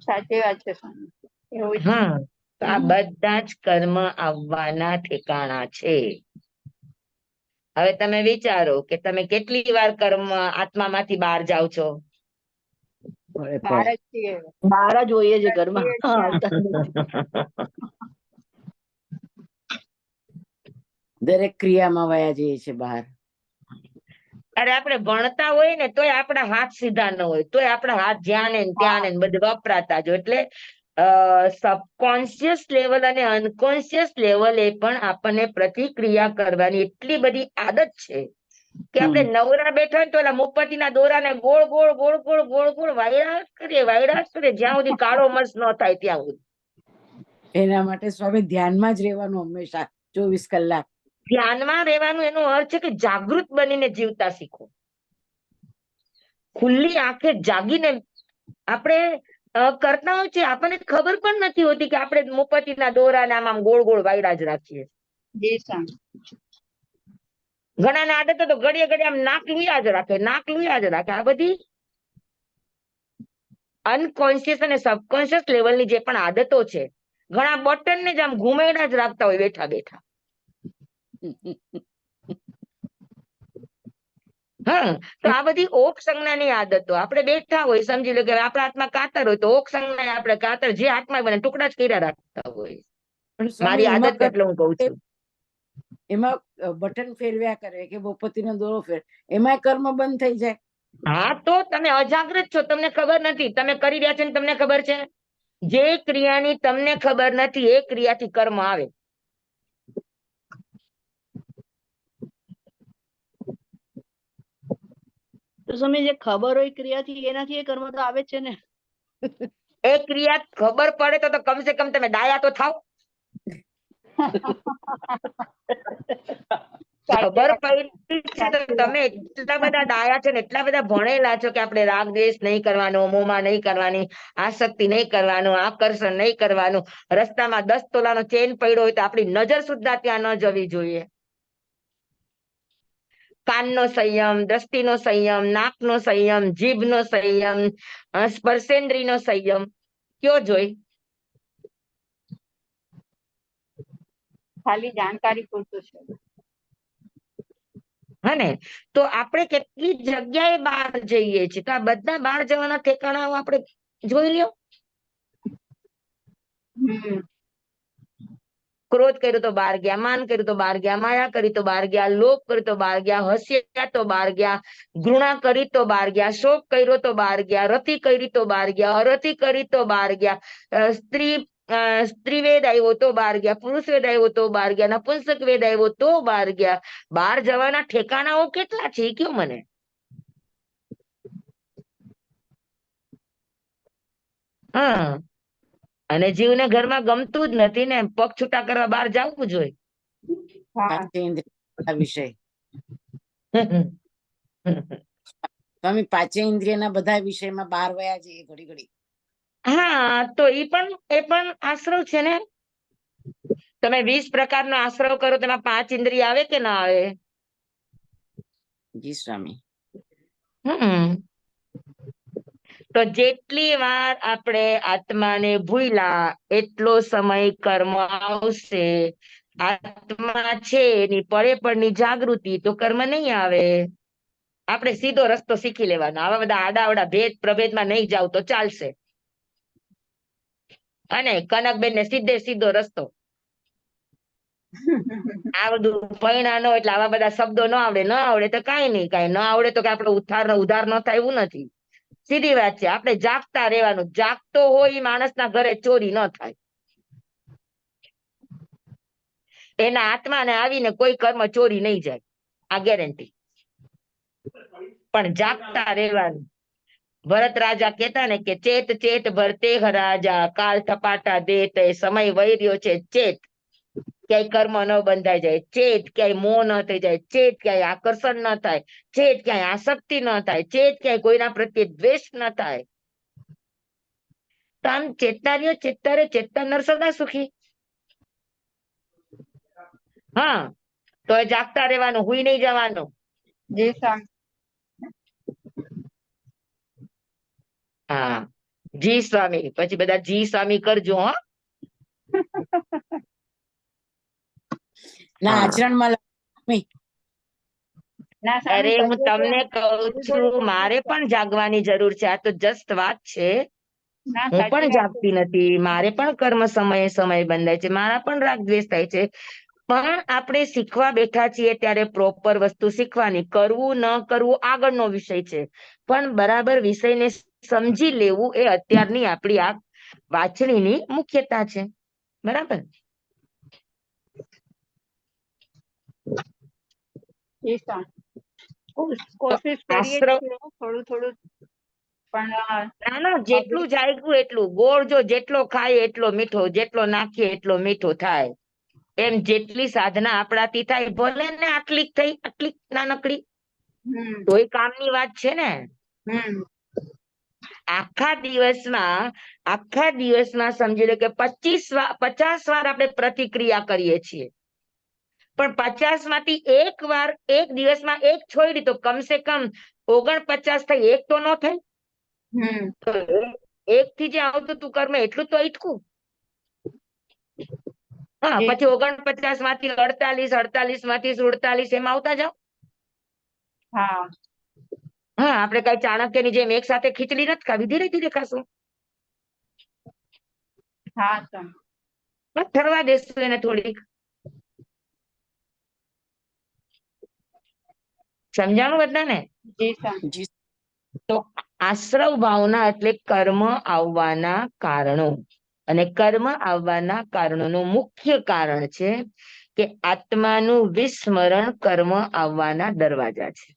સાચી વાત છે. હા, તો આ બધા જ કર્મ આવવાના ઠેકાણા છે. હવે તમે વિચારો કે તમે કેટલી વાર કર્મ આત્મામાંથી બહાર જાઓ છો? બહાર જ હોઈએ છે ઘરમાં. આવતા જ નથી. દરેક ક્રિયામાં વયા જઈએ છે બહાર. અરે આપણે ભણતા હોય ને તોય આપણા હાથ સીધા ન હોય, તોય આપણા હાથ જ્યાં ને ત્યાં ને બધું વપરાતા જ હોય. એટલે સબકોન્શિયસ લેવલ અને અનકોન્શિયસ લેવલે પણ આપણને પ્રતિક્રિયા કરવાની એટલી બધી આદત છે કે આપણે નવરા બેઠા હોય તો ઓલા મોમબત્તીના દોરાને ગોળ ગોળ ગોળ ગોળ ગોળ ગોળ વાયડા કરીએ જ્યાં સુધી કાળો મસ ન થાય ત્યાં સુધી. એના માટે સ્વામી ધ્યાનમાં જ રહેવાનું હંમેશા 24 કલાક. ધ્યાનમાં રહેવાનું એનો અર્થ છે કે જાગૃત બનીને જીવતા શીખો. ખુલ્લી આંખે જાગીને આપણે કરતા હોય છે, આપણને ખબર પણ નથી હોતી કે આપણે મોમબત્તીના દોરાને આમ ગોળ ગોળ વાયડા જ રાખીએ. જી સ્વામી. ઘણાને આદત તો ઘડીએ ઘડીએ આમ નાક લુયા જ રાખે, નાક લુયા જ રાખે. આ બધી અનકોન્શિયસ અને સબકોન્શિયસ લેવલની જે પણ આદતો છે, ઘણા બટન ને જ આમ ઘુમેડા જ રાખતા હોય બેઠા બેઠા. હા, તો આ બધી ઓક સંજ્ઞાની આદતો. આપણે બેઠા હોય, સમજી લો કે આપણા હાથમાં કાતર હોય તો ઓક સંજ્ઞા આપણે કાતર જે હાથમાં બને ટુકડા જ કર્યા રાખતા હોય. પણ મારી સ્વામી આદત એટલે હું કઉ છું. એમાં બટન ફેરવ્યા કરે કે મોમબત્તીનો દોરો ફેર, એમાં કર્મ બંધ થઈ જાય. હા, તો તમે અજાગ્રત છો, તમને ખબર નથી. તમે કરી રહ્યા છો ને તમને ખબર છે. જે ક્રિયાની તમને ખબર નથી એ ક્રિયાથી કર્મ આવે. તો સ્વામી જે ખબર હોય ક્રિયાથી એનાથી એ કર્મ તો આવે જ છે ને. એ ક્રિયા ખબર પડે તો કમસે કમ તમે ડાયા તો થાવ. ખબર પડી છે તો તમે એટલા બધા ડાયા છો ને એટલા બધા ભણેલા છો કે આપણે રાગ દ્વેષ નહીં કરવાનો, મોહમાં નહીં કરવાની, આસક્તિ નહીં કરવાનું, આકર્ષણ નહીં કરવાનું. રસ્તામાં 10 તોલાનો ચેન પડ્યો હોય તો આપણી નજર સુદ્ધા ત્યાં ન જવી જોઈએ. કાનનો સંયમ, દ્રષ્ટિનો સંયમ, નાકનો સંયમ, જીભનો સંયમ, સ્પર્શેન્દ્રિયનો સંયમ કયો જોઈ? ખાલી જાણકારી પૂરતું છે. હા ને, તો આપણે કેટલી જગ્યાએ બહાર જઈએ છીએ, તો આ બધા બહાર જવાના ઠેકાણાઓ આપણે જોઈ લ્યો. ક્રોધ કર્યો તો બહાર ગયા, માન કર્યું તો બહાર ગયા, માયા કરી તો બહાર ગયા, લોભ કર્યો તો બહાર ગયા, હસ્યા તો બહાર ગયા, ઘૃણા કરી તો બહાર ગયા, શોક કર્યો તો બહાર ગયા, રતિ કરી તો બહાર ગયા, અરતિ કરી તો બહાર ગયા, સ્ત્રીવેદ આવ્યો તો બહાર ગયા, પુરુષ વેદ આવ્યો તો બહાર ગયા, નપુંસક વેદ આવ્યો તો બહાર ગયા. બહાર જવાના ઠેકાણાઓ કેટલા છે એ કયો મને? હા, અને જીવને ઘરમાં ગમતું જ નથી ને, પગ છૂટા કરવા બહાર જવું જોઈએ. પાંચેન્દ્રિય વિષય સ્વામી, પાંચેન્દ્રિયના બધા વિષયમાં બહાર વયા જઈએ ઘડી ઘડી. હા, તો એ પણ આશ્રવ છે ને. તમે 20 પ્રકારનો આશ્રવ કરો, તેમાં 5 ઇન્દ્રિય આવે કે ના આવે? જી સ્વામી. તો જેટલી વાર આપણે આત્માને ભૂલ્યા એટલો સમય કર્મ આવશે. આત્મા છે એની પડની જાગૃતિ તો કર્મ નહીં આવે. આપણે સીધો રસ્તો શીખી લેવાનો. આવા બધા આડાવડા ભેદ પ્રભેદમાં નહીં જાવ તો ચાલશે. અને કનકબેન ને સીધો રસ્તો. આ બધું ભણ્યા ન એટલે આવા બધા શબ્દો ન આવડે તો કઈ નહીં, કઈ ન આવડે તો કે આપડે ઉધાર ન થાય એવું નથી. સીધી વાત છે, આપણે જાગતા રહેવાનું. જાગતો હોય માણસના ઘરે ચોરી ન થાય. એના આત્માને આવીને કોઈ કર્મ ચોરી નહીં જાય, આ ગેરંટી. પણ જાગતા રહેવાનું. ભરત રાજા કેતા ને કે ચેત ચેત ભરતે રાજા, કાલ થપાટા દે તે સમય વહી રહ્યો છે. ચેત, ક્યાંય કર્મ ન બંધાઈ જાય. ચેત, ક્યાંય મોહ ન થઈ જાય. ચેત, ક્યાંય આકર્ષણ ન થાય. ચેત, ક્યાંય આસક્તિ ન થાય. ચેત, ક્યાંય કોઈના પ્રત્યે દ્વેષ ન થાય. તો આમ ચેતનારીઓ ચેતતા નર સદા સુખી. હા, તો જાગતા રહેવાનું, હુઈ નહીં જવાનું. હા, જી સ્વામી. પછી બધા જી સ્વામી કરજો. હા, ના આચરણમાં અરે હું તમને કહું છું, મારે પણ જાગવાની જરૂર છે. આ તો જસ્ટ વાત છે. હું પણ જાગતી નથી. મારે પણ કર્મ સમય બંધાય છે. મારા પણ રાગ દ્વેષ થાય છે. પણ આપણે શીખવા બેઠા છીએ ત્યારે પ્રોપર વસ્તુ શીખવાની. કરવું ન કરવું આગળનો વિષય છે, પણ બરાબર વિષયને સમજી લેવું એ અત્યારની આપણી આ વાંચણીની મુખ્યતા છે. બરાબર. કોશિશ કરીએ છીએ થોડું ના, જેટલું જાગ્યું એટલું. ગોળ જો જેટલો ખાય એટલો મીઠો, જેટલો નાખીએ એટલો મીઠો થાય. એમ જેટલી સાધના આપણાથી થાય, ભલે ને આટલી થઈ, આટલી નાનકડી, તોય કામની વાત છે ને. આખા દિવસમાં સમજી લો કે 50 વાર આપણે પ્રતિક્રિયા કરીએ છીએ, પણ 50 માંથી એક દિવસમાં એક છોડી તો કમસે કમ 49 થઈ, એક તો ન થઈ. તો એક થી જે આવતું તું કર્મ એટલું તો અટકું. હા, પછી 49 માંથી 48, 48 માંથી 47 એમ આવતા જાઓ. હા હા, આપણે કઈ ચાણક્યની જેમ એક સાથે ખીચડી નથી ખાવી, ધીરે ધીરે ખાશું. હા સ્વામી. ઠરવા દેશું એને થોડીક. સમજાણું બધાને? જી સ્વામી. જી તો આશ્રવ ભાવના એટલે કર્મ આવવાના કારણો, અને કર્મ આવવાના કારણોનું મુખ્ય કારણ છે કે આત્માનું વિસ્મરણ કર્મ આવવાના દરવાજા છે.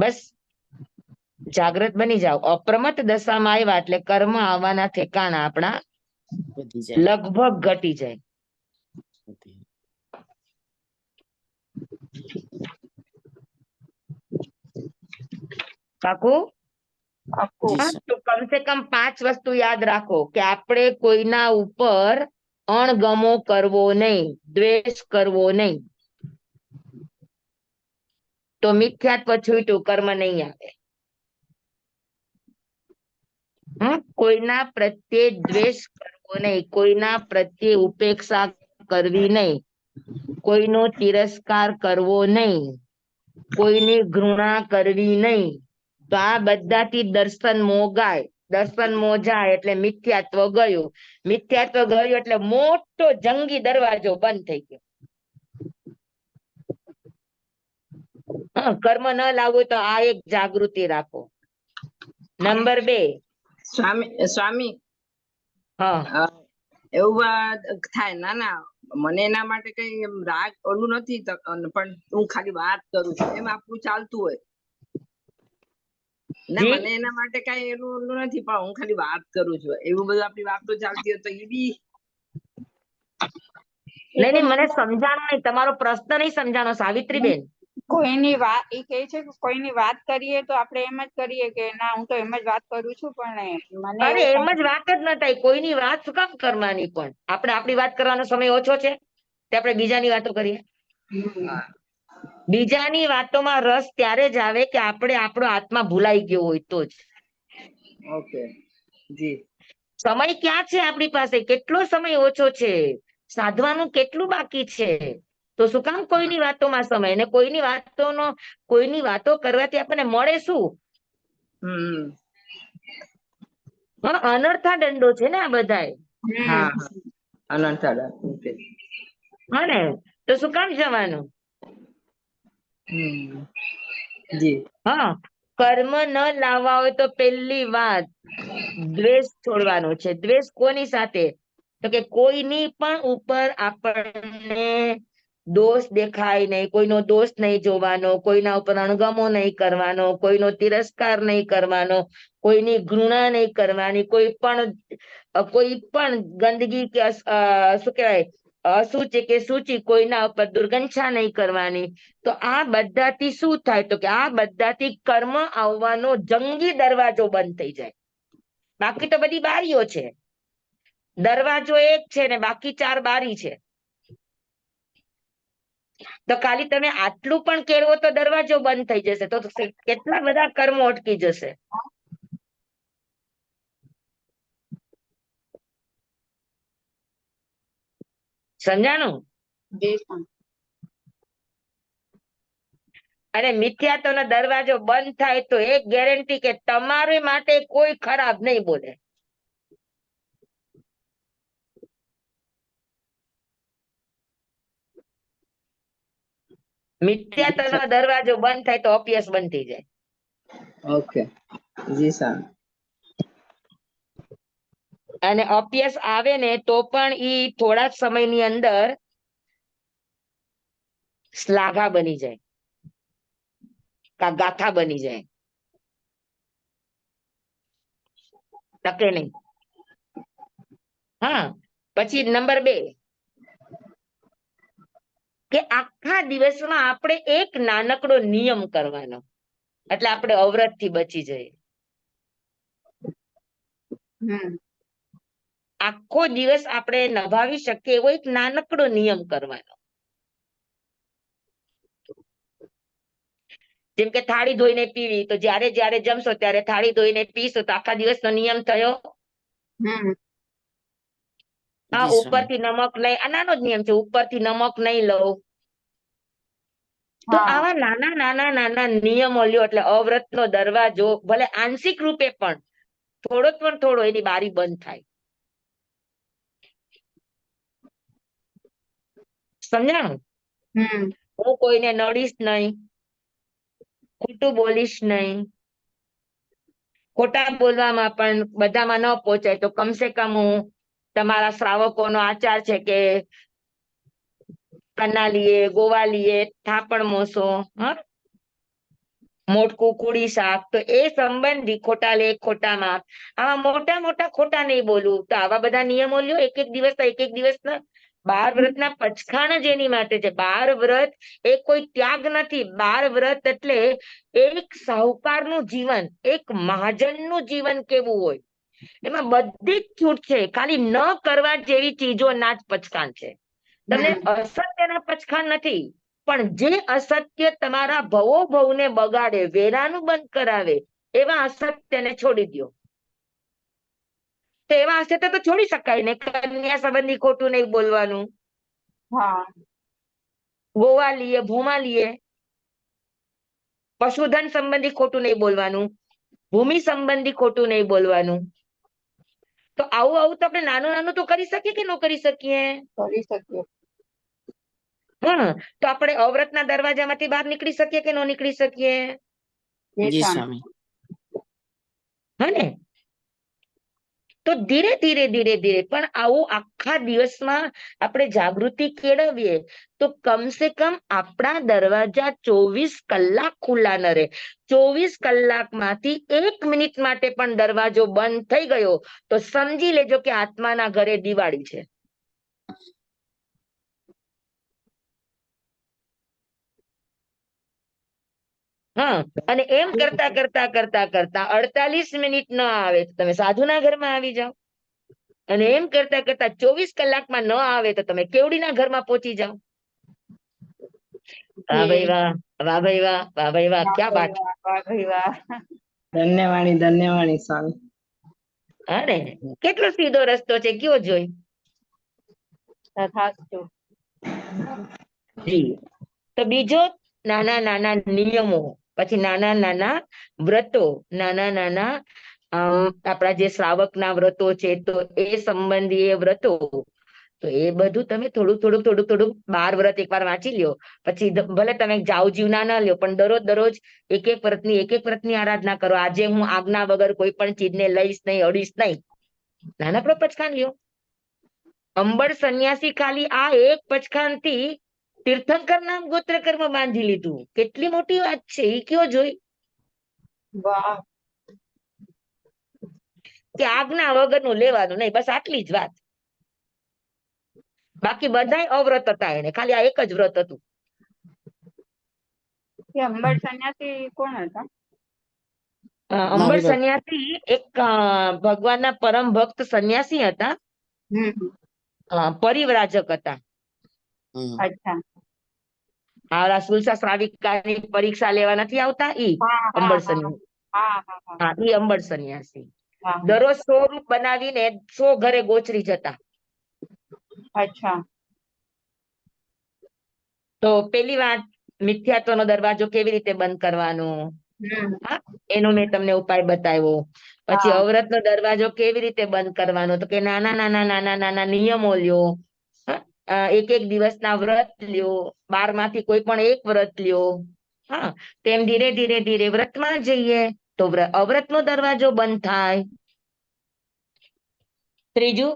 બસ જાગ્રત બની જાઓ. અપ્રમત્ત દશામાં આવ્યા એટલે કર્મ આવવાના ઠેકાણા આપણા વધી જાય. લગભગ ઘટી જાય. કાકુ, જી હા, સર. તો કમસે કમ 5 વસ્તુ યાદ રાખો કે આપણે કોઈના ઉપર અણગમો કરવો નહીં, દ્વેષ કરવો નહીં. તો મિથ્યાત્વ છૂટ્યું, કર્મ નહીં આવે. કોઈના પ્રત્યે દ્વેષ કરવો નહીં, કોઈના પ્રત્યે ઉપેક્ષા કરવી નહીં, કોઈનો તિરસ્કાર કરવો નહીં, કોઈની ઘૃણા કરવી નહીં. તો આ બધાથી દર્શન મોગાય. દર્શન મોજાય એટલે મિથ્યાત્વ ગયું. મિથ્યાત્વ ગયું એટલે મોટો જંગી દરવાજો બંધ થઈ ગયો. કર્મ ન લાવવું તો આ એક જાગૃતિ રાખો. નંબર 2. સ્વામી હા, એવું થાય. ના ના, મને એના માટે કઈ એમ રાગ ઓલું નથી, પણ હું ખાલી વાત કરું છું એમ આપણું ચાલતું હોય. ના, જી? મને એના માટે કઈ એનું ઓલું નથી, પણ હું ખાલી વાત કરું છું. એવું બધું આપણી વાતો ચાલતી હોય તો એ બી નહીં, મને સમજાણો નહીં, તમારો પ્રશ્ન નહીં સમજાણો, સાવિત્રીબેન. કોઈની વાત એ કહે છે કે કોઈની વાત કરીએ તો આપણે એમ જ કરીએ કે ના હું તો એમ જ વાત કરું છું, પણ મને અરે એવું એમ જ વાત જ ન થાય. કોઈની વાત શું કામ કરવાની? પણ આપણે આપણી વાત કરવાનો સમય ઓછો છે તે આપણે બીજાની વાતો કરીએ. બીજાની વાતોમાં રસ ત્યારે જ આવે કે આપણો આત્મા ભૂલાઈ ગયો હોય તો જ. ઓકે. જી. સમય ક્યાં છે આપણી પાસે? કેટલો સમય ઓછો છે? સાધવાનું કેટલું બાકી છે? તો શું કામ કોઈની વાતોમાં સમય? અને કોઈની વાતો કરવાથી આપણને મળે શું? હમ. અનર્થા દંડો છે ને આ બધાય. હા હા, અનંતાડા. ઓકે. હા ને, તો શું કામ જવાનું? જી. હા, કર્મ ન લાવવા હોય તો પહેલી વાત દ્વેષ છોડવાનો છે. દ્વેષ કોની સાથે? તો કે કોઈની પણ ઉપર આપણને દોષ દેખાય નહીં, કોઈનો દોષ નહીં જોવાનો, કોઈના ઉપર અણગમો નહીં કરવાનો, કોઈનો તિરસ્કાર નહીં કરવાનો, કોઈની ઘૃણા નહીં કરવાની, કોઈ પણ ગંદકી કે શું કહેવાય અશુચિ કે સૂચિ કોઈના ઉપર દુર્ગંછા નહીં કરવાની. તો આ બધાથી શું થાય? તો કે આ બધાથી કર્મ આવવાનો જંગી દરવાજો બંધ થઈ જાય. બાકી તો બધી બારીઓ છે, દરવાજો એક છે ને બાકી 4 બારી છે. તો ખાલી તમે આટલું પણ કેળવો તો દરવાજો બંધ થઈ જશે. તો કેટલા બધા કર્મો અટકી જશે. સમજાણું? અને મિથ્યાત્વનો દરવાજો બંધ થાય તો એક ગેરંટી કે તમારી માટે કોઈ ખરાબ નહીં બોલે. મિથ્યાત્વનો દરવાજો બંધ થાય તો અપયશ બંધ થઈ જાય. ઓકે. જી સાહેબ. અને અપયશ આવે ને તો પણ ઈ થોડા જ સમયની અંદર શ્લાઘા બની જાય, કા ગાથા બની જાય. ટકે નહીં. હા, પછી નંબર 2, કે આખા દિવસમાં આપણે એક નાનકડો નિયમ કરવાનો, એટલે આપણે અવરત થી બચી જઈએ. આખો દિવસ આપણે નભાવી શકીએ એવો એક નાનકડો નિયમ કરવાનો. જેમ કે થાળી ધોઈને પીવી, તો જ્યારે જ્યારે જમશો ત્યારે થાળી ધોઈને પીશો તો આખા દિવસનો નિયમ થયો. હા, જી સ્વામી. ઉપરથી નમક નહીં, આ નાનો જ નિયમ છે, ઉપરથી નમક નહીં લઉં. તો આવા નાના નાના નાના નિયમો લ્યો એટલે અવ્રતનો દરવાજો ભલે આંશિક રૂપે પણ થોડો એની બારી બંધ થાય. સમજાણું? હું કોઈને નડીશ નહીં, ખોટું બોલીશ નહીં, ખોટા બોલવામાં પણ બધામાં ન પહોંચાય તો કમસે કમ હું તમારા શ્રાવકોનો આચાર છે કે કન્નાલીએ, ગોવાલીએ, થાપણ મોસો, મોટકું કુડી શાક, તો એ સંબંધી ખોટા લેખ, ખોટા માપ, આવા મોટા મોટા ખોટા નહીં બોલવું. તો આવા બધા નિયમો લ્યો એક એક દિવસના 12 વ્રતના પચખાણ જ એની માટે છે. 12 વ્રત એ કોઈ ત્યાગ નથી. 12 વ્રત એટલે એક સાહુકારનું જીવન, એક મહાજનનું જીવન કેવું હોય, એમાં બધી જ છૂટ છે. ખાલી ન કરવા જેવી ચીજો ના જ પચખાણ છે. તમને અસત્યના પચખાણ નથી, પણ જે અસત્ય તમારા ભવો ભવને બગાડે, વેરાનું બંધ કરાવે, એવા અસત્યને છોડી દો. તો એવા અસત્ય તો છોડી શકાય ને. કન્યા સંબંધી ખોટું નહીં બોલવાનું, ગોવા લીએ, ભૂમા લીએ, પશુધન સંબંધી ખોટું નહીં બોલવાનું, ભૂમિ સંબંધી ખોટું નહીં બોલવાનું. તો આવું આવું તો આપણે નાનું નાનું તો કરી શકીએ કે ન કરી શકીએ? તો આપણે અવ્રતના દરવાજામાંથી બહાર નીકળી શકીએ કે ન નીકળી શકીએ? જી સ્વામી. હા ને? તો ધીરે ધીરે ધીરે ધીરે પણ આવું આખા દિવસમાં આપણે જાગૃતિ કેળવીએ તો કમસે કમ આપણા દરવાજા 24 કલાક ખુલ્લા ન રહે. 24 કલાકમાંથી 1 મિનિટ માટે પણ દરવાજો બંધ થઈ ગયો તો સમજી લેજો કે આત્માના ઘરે દિવાળી છે. હા, અને એમ કરતા કરતા કરતા કરતા 48 મિનિટ ન આવે તો તમે સાધુના ઘરમાં આવી જાઓ, અને એમ કરતા કરતા 24 કલાકમાં ન આવે તો તમે કેવડીના ઘરમાં પહોંચી જાઓ. વાહ ભાઈ વાહ, વાહ ભાઈ વાહ, વાહ ભાઈ વાહ, ક્યાં વાત. ધન્યવાણી સ્વામી. હા ને, કેટલો સીધો રસ્તો છે, કયો જોઈ. જી. તો બીજો, નાના નાના નિયમો, પછી નાના નાના વ્રતો, નાના નાના આપણા જે શ્રાવકના વ્રતો છે તો એ સંબંધી એ વ્રતો, તો એ બધું તમે થોડું થોડું 12 વ્રત એકવાર વાંચી લ્યો. પછી ભલે તમે જાવ જીવના ના લ્યો, પણ દરરોજ એક એક વ્રતની આરાધના કરો. આજે હું આજ્ઞા વગર કોઈ પણ ચીજને લઈશ નહીં, અડીશ નહીં. નાનકડો પચખાન લ્યો. અંબળ સંન્યાસી ખાલી આ એક પચખાનથી તીર્થંકર નામ ગોત્ર કર્મ બાંધી લીધું. કેટલી મોટી વાત છે, એ કયો જોઈ. કે આજ્ઞા વગરનું લેવાનું નહીં, બસ આટલી જ વાત. બાકી બધાય અવ્રત હતા, એને ખાલી આ એક જ વ્રત હતું. અંબર સંન્યાસી કોણ હતા? અંબર સંન્યાસી એક ભગવાનના પરમ ભક્ત સંન્યાસી હતા, પરિવ્રાજક હતા. અચ્છા. આ સુલસા શ્રાવિકાની પરીક્ષા લેવા નથી આવતા, ઈ અંબર સંન્યાસી. હા, ઈ અંબર સંન્યાસી દરરોજ 100 રૂપ બનાવીને 100 ઘરે ગોચરી જતા. અચ્છા. તો પેલી વાત, મિથ્યાત્વનો દરવાજો કેવી રીતે બંધ કરવાનો, એનો મેં તમને ઉપાય બતાવ્યો. પછી અવ્રતનો દરવાજો કેવી રીતે બંધ કરવાનો, તો કે નાના નાના નાના નાના નિયમો લ્યો. એક એક દિવસના વ્રત લ્યો, 12 માંથી કોઈ પણ એક વ્રત લ્યો. હા, તેમ ધીરે ધીરે ધીરે વ્રતમાં જઈએ તો અવ્રતનો દરવાજો બંધ થાય. ત્રીજું,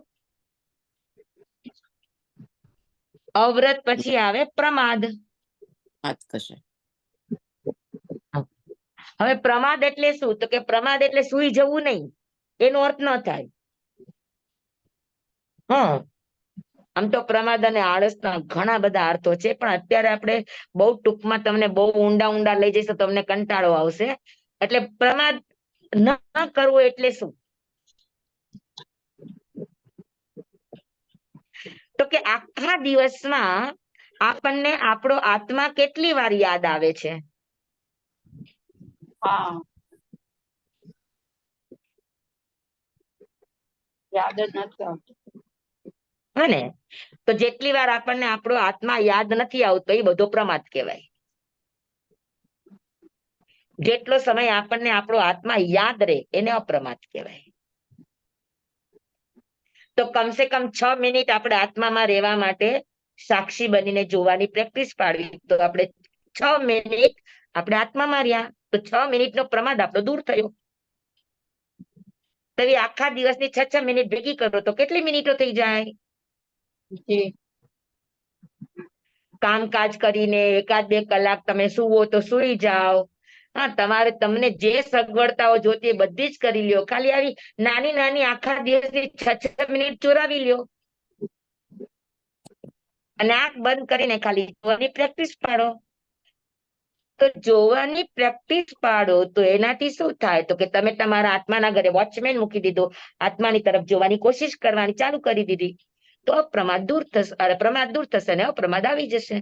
અવ્રત પછી આવે પ્રમાદ. હવે પ્રમાદ એટલે શું, તો કે પ્રમાદ એટલે સુઈ જવું નહીં, એનો અર્થ ન થાય. આમ તો પ્રમાદ અને આળસના ઘણા બધા અર્થો છે, પણ અત્યારે આપણે બહુ ટૂંકમાં તમને બહુ ઊંડા લઈ જઈશું, તમને કંટાળો આવશે. એટલે પ્રમાદ ન કરવો એટલે શું? તો કે આખા દિવસમાં આપણને આપણો આત્મા કેટલી વાર યાદ આવે છે? હા, યાદ જ નથી આવતું. હે ને? તો જેટલી વાર આપણને આપણો આત્મા યાદ નથી આવતો એ બધો પ્રમાદ કહેવાય. જેટલો સમય આપણને આપણો આત્મા યાદ રહે એને અપ્રમાદ કહેવાય. તો કમસે કમ 6 મિનિટ આપણે આત્મામાં રહેવા માટે સાક્ષી બનીને જોવાની પ્રેક્ટિસ પાડવી. તો આપણે 6 મિનિટ આપણે આત્મામાં રહ્યા, તો 6 મિનિટનો પ્રમાદ આપણો દૂર થયો. તો એ આખા દિવસની 6 મિનિટ ભેગી કરો તો કેટલી મિનિટો થઈ જાય? જી. કામકાજ કરીને 1-2 કલાક તમે સુવો તો સુઈ જાઓ. હા, તમારે તમને જે સગવડતાઓ જોતી એ બધી જ કરી લ્યો. ખાલી આવી નાની આખા દિવસની 6 મિનિટ ચોરાવી લ્યો અને આંખ બંધ કરીને ખાલી જોવાની પ્રેક્ટિસ પાડો. તો જોવાની પ્રેક્ટિસ પાડો તો એનાથી શું થાય? તો કે તમે તમારા આત્માના ઘરે વોચમેન મૂકી દીધો, આત્માની તરફ જોવાની કોશિશ કરવાની ચાલુ કરી દીધી, તો પ્રમાદ દૂર થશે. પ્રમાદ દૂર થશે ને અપ્રમાદ આવી જશે.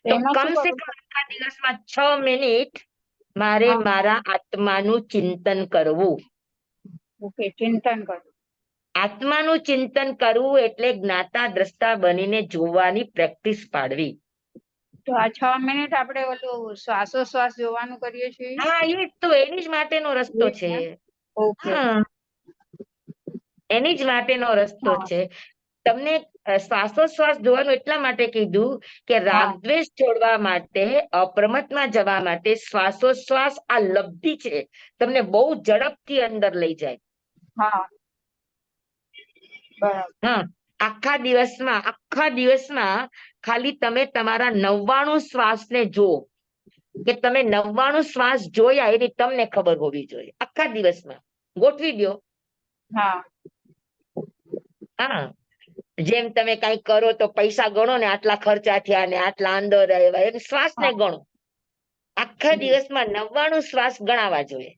તો એમાં શું કમસે કરવું? કમ આખા દિવસમાં 6 મિનિટ મારે હા. મારા આત્માનું ચિંતન કરવું. ઓકે, ચિંતન કરવું. આત્માનું ચિંતન કરવું એટલે જ્ઞાતા દ્રષ્ટા બનીને જોવાની પ્રેક્ટિસ પાડવી. તો આ 6 મિનિટ આપણે ઓલું શ્વાસોશ્વાસ જોવાનું કરીએ છીએ. હા, એ તો એની જ માટેનો રસ્તો એ જ છે. ને? ઓકે. હા, એની જ માટેનો રસ્તો હા. છે. તમને શ્વાસોશ્વાસ જોવાનું એટલા માટે કીધું કે હા. રાગદ્વેષ છોડવા માટે, અપ્રમતમાં જવા માટે શ્વાસોશ્વાસ આ લબ્ધિ છે, તમને બહુ ઝડપથી અંદર લઈ જાય. હા, બરાબર. હા, આખા દિવસમાં ખાલી તમે તમારા 99 શ્વાસને જુઓ, કે તમે 99 શ્વાસ જોયા એની તમને ખબર હોવી જોઈએ. આખા દિવસમાં ગોઠવી દો. હા. હા, જેમ તમે કઈ કરો તો પૈસા ગણો ને, આટલા ખર્ચા થયા ને આટલા અંદર આવ્યા, એમ શ્વાસ ને હા. ગણો. આખા દિવસમાં 99 શ્વાસ ગણાવા જોઈએ.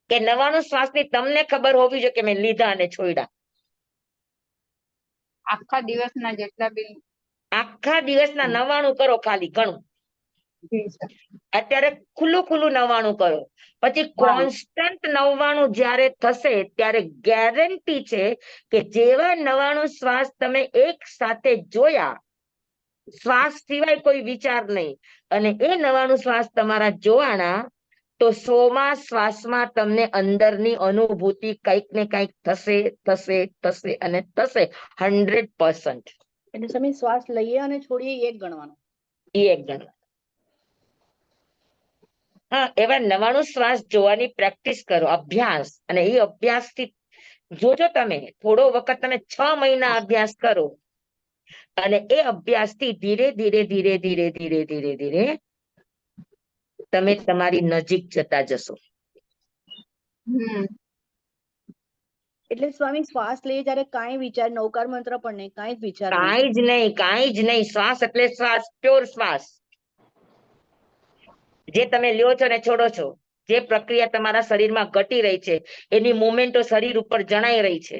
કે 99 શ્વાસની તમને ખબર હોવી જોઈએ કે મેં લીધા અને છોડ્યા. આખા દિવસના જેટલા બી. આખા દિવસના 99 કરો, ખાલી ઘણું. જી સર. અત્યારે ખુલ્લું 99 કરો, પછી હા. કોન્સ્ટન્ટ 99 જ્યારે થશે ત્યારે ગેરંટી છે કે જેવા 99 શ્વાસ તમે એક સાથે જોયા, શ્વાસ સિવાય કોઈ વિચાર નહીં, અને એ 99 શ્વાસ તમારા જોવાના, તો 100મા શ્વાસમાં તમને અંદરની અનુભૂતિ કંઈક ને કંઈક થશે અને થશે 100%. એટલે સ્વામી શ્વાસ લઈએ અને છોડીએ એક ગણવાનું. એ એક ગણવા. હા, એવા 99 શ્વાસ જોવાની પ્રેક્ટિસ કરો, અભ્યાસ. અને એ અભ્યાસથી જોજો, તમે થોડો વખત તમે 6 મહિના અભ્યાસ કરો, અને એ અભ્યાસથી ધીરે તમે તમારી નજીક જતા જશો. એટલે સ્વામી શ્વાસ લઈએ ત્યારે કાંઈ વિચાર, નવકાર મંત્ર પણ નહીં, કાંઈ જ વિચાર નહીં. કાંઈ જ નહીં. શ્વાસ એટલે શ્વાસ, પ્યોર શ્વાસ. જે તમે લ્યો છો ને છોડો છો, જે પ્રક્રિયા તમારા શરીરમાં ઘટી રહી છે, એની મુવમેન્ટો શરીર ઉપર જણાઈ રહી છે,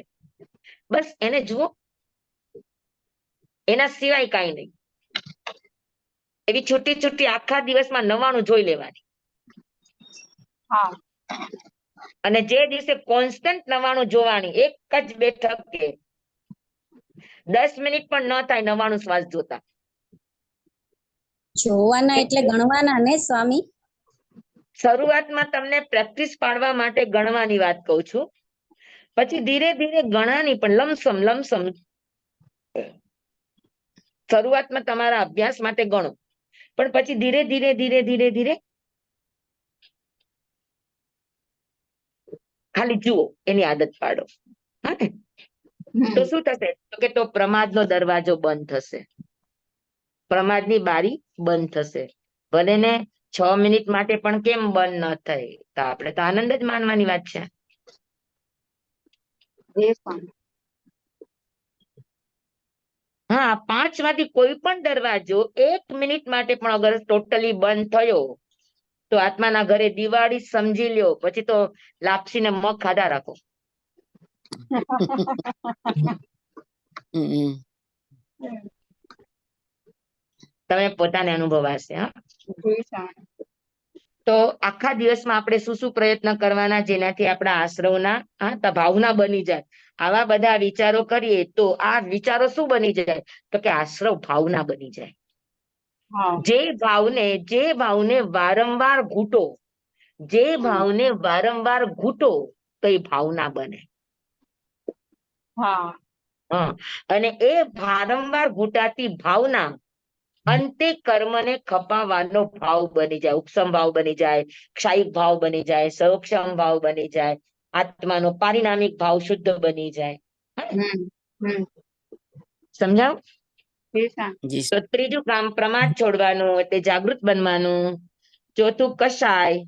બસ એને જુઓ. એના સિવાય કાંઈ નહીં. એવી છૂટી આખા દિવસમાં 99 જોઈ લેવાની. હા. અને જે દિવસે કોન્સ્ટન્ટ 99 જોવાની, એક જ બેઠકે 10 મિનિટ પણ ન થાય 99 શ્વાસ જોતા. જોવાના એટલે ગણવાના ને સ્વામી? શરૂઆતમાં તમને પ્રેક્ટિસ પાડવા માટે ગણવાની વાત કહું છું, પછી ધીરે ગણાની પણ લમસમ. શરૂઆતમાં તમારા અભ્યાસ માટે ગણો, પણ પછી ધીરે ખાલી જુઓ, એની આદત પાડો. હા ને? તો શું થશે? તો કે તો પ્રમાદનો દરવાજો બંધ થશે, પ્રમાદની બારી બંધ થશે. ભલે ને 6 મિનિટ માટે પણ કેમ બંધ ન થાય, તો આપણે તો આનંદ જ માનવાની વાત છે. હા, 5 માંથી કોઈ પણ દરવાજો 1 મિનિટ માટે પણ અગર ટોટલી બંધ થયો તો આત્માના ઘરે દિવાળી સમજી લ્યો, પછી તો લાપસી ને મગ ખાધા રાખો. હમ. તમે પોતાને અનુભવ હશે. હા, તો આખા દિવસમાં આપણે શું શું પ્રયત્ન કરવાના જેનાથી આપણા આશ્રવના ભાવના બની જાય. આવા બધા વિચારો કરીએ તો આ વિચારો શું બની જાય? તો કે આશ્રવ ભાવના બની જાય. જે ભાવને વારંવાર ઘૂંટો, જે ભાવને વારંવાર ઘૂંટો તો એ ભાવના બને. અને એ વારંવાર ઘૂંટાતી ભાવના અંતે કર્મને ખપાવવાનો ભાવ બની જાય, ઉપસમ ભાવ બની જાય, ક્ષાયિક ભાવ બની જાય, સૌક્ષમ ભાવ બની જાય, આત્માનો પારિણામિક ભાવ શુદ્ધ બની જાય. સમજાવ? જી તો ત્રીજું કામ પ્રમાદ છોડવાનું એટલે જાગૃત બનવાનું. ચોથું કષાય.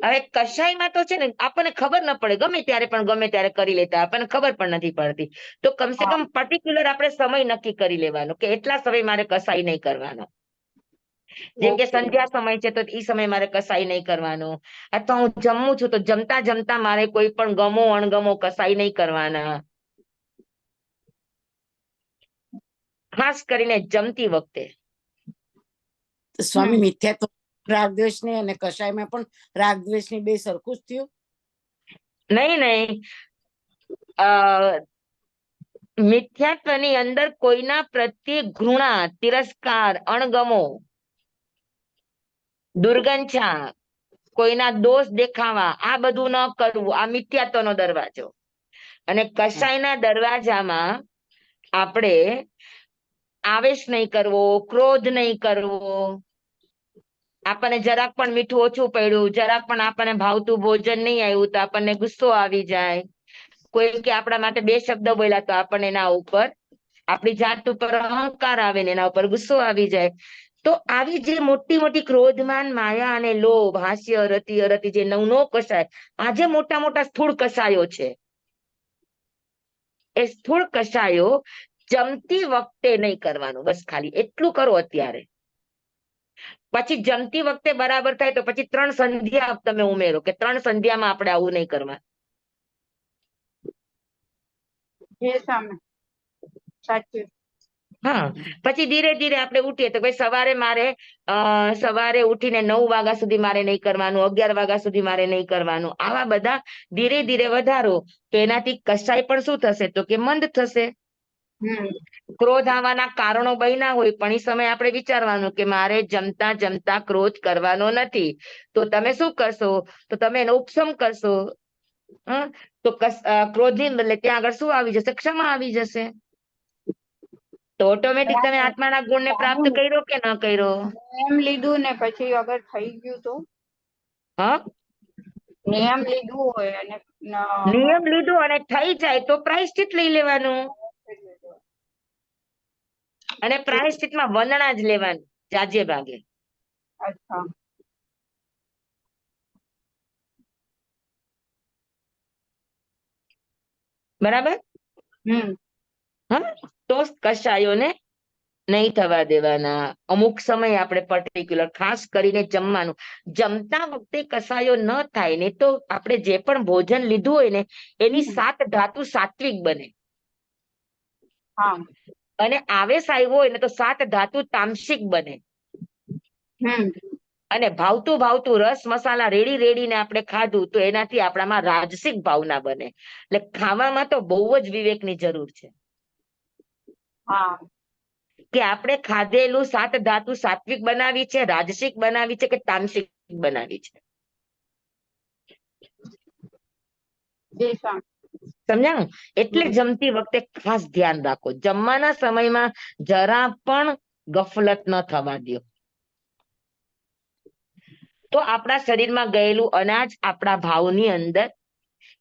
હવે કશાયમાં તો છે ને આપણને ખબર ન પડે, ગમે ત્યારે પણ ગમે ત્યારે કરી લેતા, આપણને ખબર પણ નથી પડતી. તો કમસે કમ પર્ટિક્યુલર આપણે સમય નક્કી કરી લેવાનો કે એટલા સમય મારે કસાઈ નહીં કરવાનો. જેમ કે સંધ્યા સમય છે તો એ સમય મારે કસાઈ નહીં કરવાનો, અથવા હું જમું છું તો જમતા જમતા મારે કોઈ પણ ગમો અણગમો કસાઈ નહીં કરવાના. ખાસ કરીને જમતી વખતે. સ્વામી, મિથ્યાત્વ રાગદ્વેષ ને અને કષાયમાં પણ રાગદ્વેષ ની બે સરખું જ થયું? નહીં. મિથ્યાત્વની અંદર કોઈના પ્રત્યે ઘૃણા, તિરસ્કાર, અણગમો, દુર્ગંછા, કોઈના દોષ દેખાવા, આ બધું ન કરવું, આ મિથ્યાત્વનો દરવાજો. અને કષાયના દરવાજામાં આપણે આવેશ નહીં કરવો, ક્રોધ નહીં કરવો, આપણને જરાક પણ મીઠું ઓછું પડ્યું, જરાક પણ આપણને ભાવતું ભોજન નહીં આવ્યું તો આપણને ગુસ્સો આવી જાય. કોઈ કે આપણા માટે 2 શબ્દ બોલ્યા તો આપણને એના ઉપર, આપણી જાત ઉપર અહંકાર આવે ને એના ઉપર ગુસ્સો આવી જાય. તો આવી જે મોટી મોટી ક્રોધમાન, માયા અને લોભ, હાસ્ય, રતિ, અરતિ, જે 9 કષાય, આજે મોટા મોટા સ્થૂળ કષાયો છે. એ સ્થૂળ કષાયો જમતી વખતે નહીં કરવાનું, બસ ખાલી એટલું કરો અત્યારે. પછી જમતી વખતે બરાબર થાય તો પછી 3 સંધ્યા તમે ઉમેરો કે 3 સંધ્યામાં આપણે આવું નહીં કરવા. હા, પછી ધીરે ધીરે આપણે ઉઠીએ તો ભાઈ સવારે મારે સવારે ઉઠીને 9 વાગ્યા સુધી મારે નહીં કરવાનું, 11 વાગ્યા સુધી મારે નહીં કરવાનું. આવા બધા ધીરે ધીરે વધારો તો એનાથી કશાય પણ શું થશે તો કે મંદ થશે. ક્રોધ આવવાના કારણો બન્યા હોય પણ એ સમયે આપણે વિચારવાનું કે મારે જમતા જમતા ક્રોધ કરવાનો નથી. તો તમે શું કરશો? તો તમે એનો ઉપશમ કરશો. તો ક્રોધની બદલે ત્યાં આગળ શું આવી જશે? ક્ષમા આવી જશે. તો ઓટોમેટિક તમે આત્માના ગુણને પ્રાપ્ત કર્યો કે ન કર્યો? નિયમ લીધું ને પછી અગર થઈ ગયું તો? હા, નિયમ લીધું હોય અને નિયમ લીધો અને થઈ જાય તો પ્રાયશ્ચિત લઈ લેવાનું. અને પ્રાયશ્ચિતમાં વંદના જ લેવાની, જાજે ભાગે. અચ્છા. બરાબર? તો કશાયોને નહીં થવા દેવાના. અમુક સમય આપણે પર્ટિક્યુલર ખાસ કરીને જમવાનું, જમતા વખતે કશાયો ન થાય ને તો આપણે જે પણ ભોજન લીધું હોય ને એની 7 ધાતુ સાત્વિક બને. અને આવેશ આવ્યો હોય ને તો 7 ધાતુ તામસિક બને. અને ભાવતું ભાવતું રસ મસાલા રેડી રેડીને આપણે ખાધું તો એનાથી આપણામાં રાજસિક ભાવના બને. એટલે ખાવામાં તો બહુ જ વિવેકની જરૂર છે. કે આપણે ખાધેલું 7 ધાતુ સાત્વિક બનાવી છે, રાજસિક બનાવી છે કે તામસિક બનાવી છે. સમજાણું? એટલે જમતી વખતે ખાસ ધ્યાન રાખો, જમવાના સમયમાં જરા પણ ગફલત ન થવા દો. તો આપણા શરીરમાં ગયેલું અનાજ આપણા ભાવની અંદર,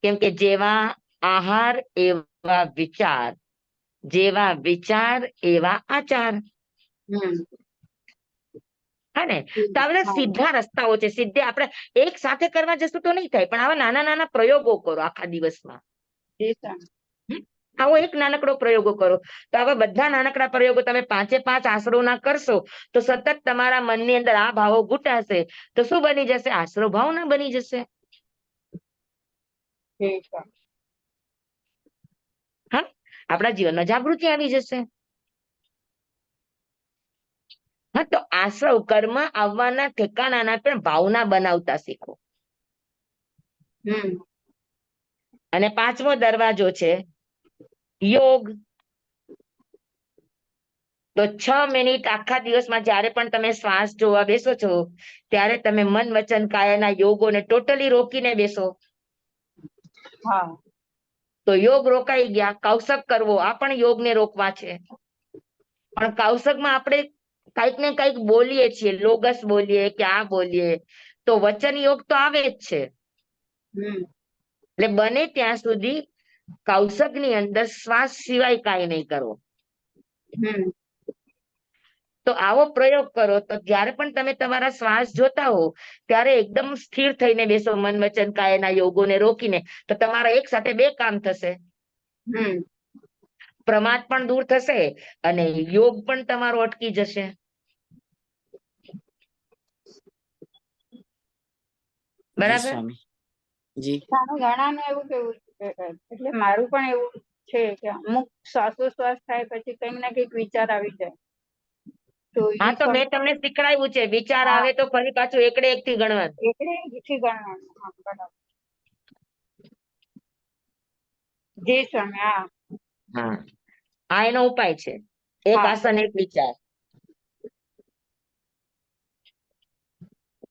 કેમ કે જેવા આહાર એવા વિચાર, જેવા વિચાર એવા આચાર. હા ને? તો આ બધા સીધા રસ્તાઓ છે. સીધે આપણે એક સાથે કરવા જશું તો નહીં થાય, પણ આવા નાના નાના પ્રયોગો કરો આખા દિવસમાં. આવો એક નાનકડો પ્રયોગો કરો. તો આવા બધા નાનકડા પ્રયોગો તમે 5 આશ્રવના કરશો તો સતત તમારા મનની અંદર આ ભાવો ઘૂંટાશે તો શું બની જશે? આશ્રવ ભાવના બની જશે. જી સ્વામી. હા, આપણા જીવનમાં જાગૃતિ આવી જશે. હા, તો આશ્રવ કર્મ આવવાના ઠેકાણાના પણ ભાવના બનાવતા શીખો. અને 5મો દરવાજો છે યોગ. તો 6 મિનિટ આખા દિવસમાં જ્યારે પણ તમે શ્વાસ જોવા બેસો છો ત્યારે તમે મન વચન કાયાના યોગોને ટોટલી રોકીને બેસો. હા. તો યોગ રોકાઈ ગયા. કૌશક કરવો આ પણ યોગને રોકવા છે. પણ કૌશકમાં આપણે કઈક ને કઈક બોલીએ છીએ, લોગસ બોલીએ કે આ બોલીએ, તો વચન યોગ તો આવે જ છે. એટલે બને ત્યાં સુધી કૌશકની અંદર શ્વાસ સિવાય કાંઈ નહીં કરવો. તો આવો પ્રયોગ કરો તો જ્યારે પણ તમે તમારા શ્વાસ જોતા હો ત્યારે એકદમ સ્થિર થઈને બેસો, મન વચન કાયાના યોગોને રોકીને. તો તમારા એક સાથે 2 કામ થશે. પ્રમાદ પણ દૂર થશે અને યોગ પણ તમારો અટકી જશે. જી બરાબર? સ્વામી. જી. સ્વામી ઘણાનું એવું કેવું છે, એટલે મારું પણ એવું છે કે અમુક શ્વાસોશ્વાસ થાય પછી કંઈક ને કંઈક વિચાર આવી જાય. તો હા, ઈ તો મેં સમય તમને શીખડાવ્યું છે, વિચાર હા. આવે તો ફરી પાછું 1 થી ગણવાનું. એટલે ઈથી ગણવાનું. હા, બરાબર. જી સ્વામી. હા. હા, આ એનો ઉપાય છે. એક હા. આસન, એક વિચાર.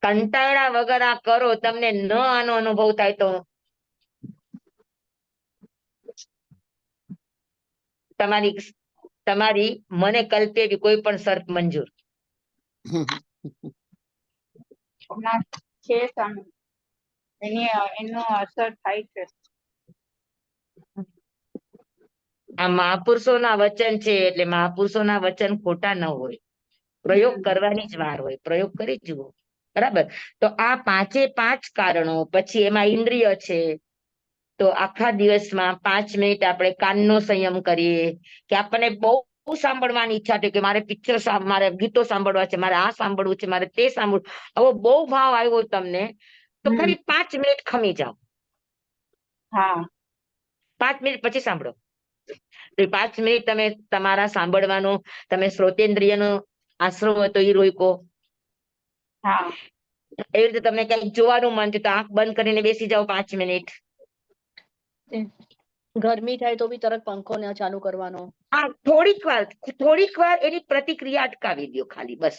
કંટાળા વગર આ કરો, તમને ન આનો અનુભવ થાય તો તમારી મને કલ્પેલી કોઈ પણ શરત મંજૂર. ના છે સ્વામી. એનો અસર થાય છે. આ મહાપુરુષોના વચન છે એટલે મહાપુરુષોના વચન ખોટા ન હોય. પ્રયોગ કરવાની જ વાર હોય, પ્રયોગ કરી જ જુઓ. બરાબર? તો આ 5 કારણો, પછી એમાં ઇન્દ્રિય છે. તો આખા દિવસમાં 5 મિનિટ આપણે કાનનો સંયમ કરીએ કે આપણને બહુ સાંભળવાની ઈચ્છા છે કે મારે પિક્ચર, મારે ગીતો સાંભળવા છે, મારે આ સાંભળવું છે, મારે તે સાંભળવું. હવે બહુ ભાવ આવ્યો તમને તો ખાલી 5 મિનિટ ખમી જાઓ. હા. 5 મિનિટ પછી સાંભળો. તો 5 મિનિટ તમે તમારા સાંભળવાનો, તમે શ્રોતેન્દ્રિયનો આશ્રવ હોય તો એ રોકો. હા. એવી રીતે તમને કઈક જોવાનું મન છે તો આંખ બંધ કરીને બેસી જાઓ 5 મિનિટ. ગરમી થાય તો બી તરત પંખો ન ચાલુ કરવાનો. હા, થોડીક વાર એની પ્રતિક્રિયા અટકાવી દો ખાલી, બસ.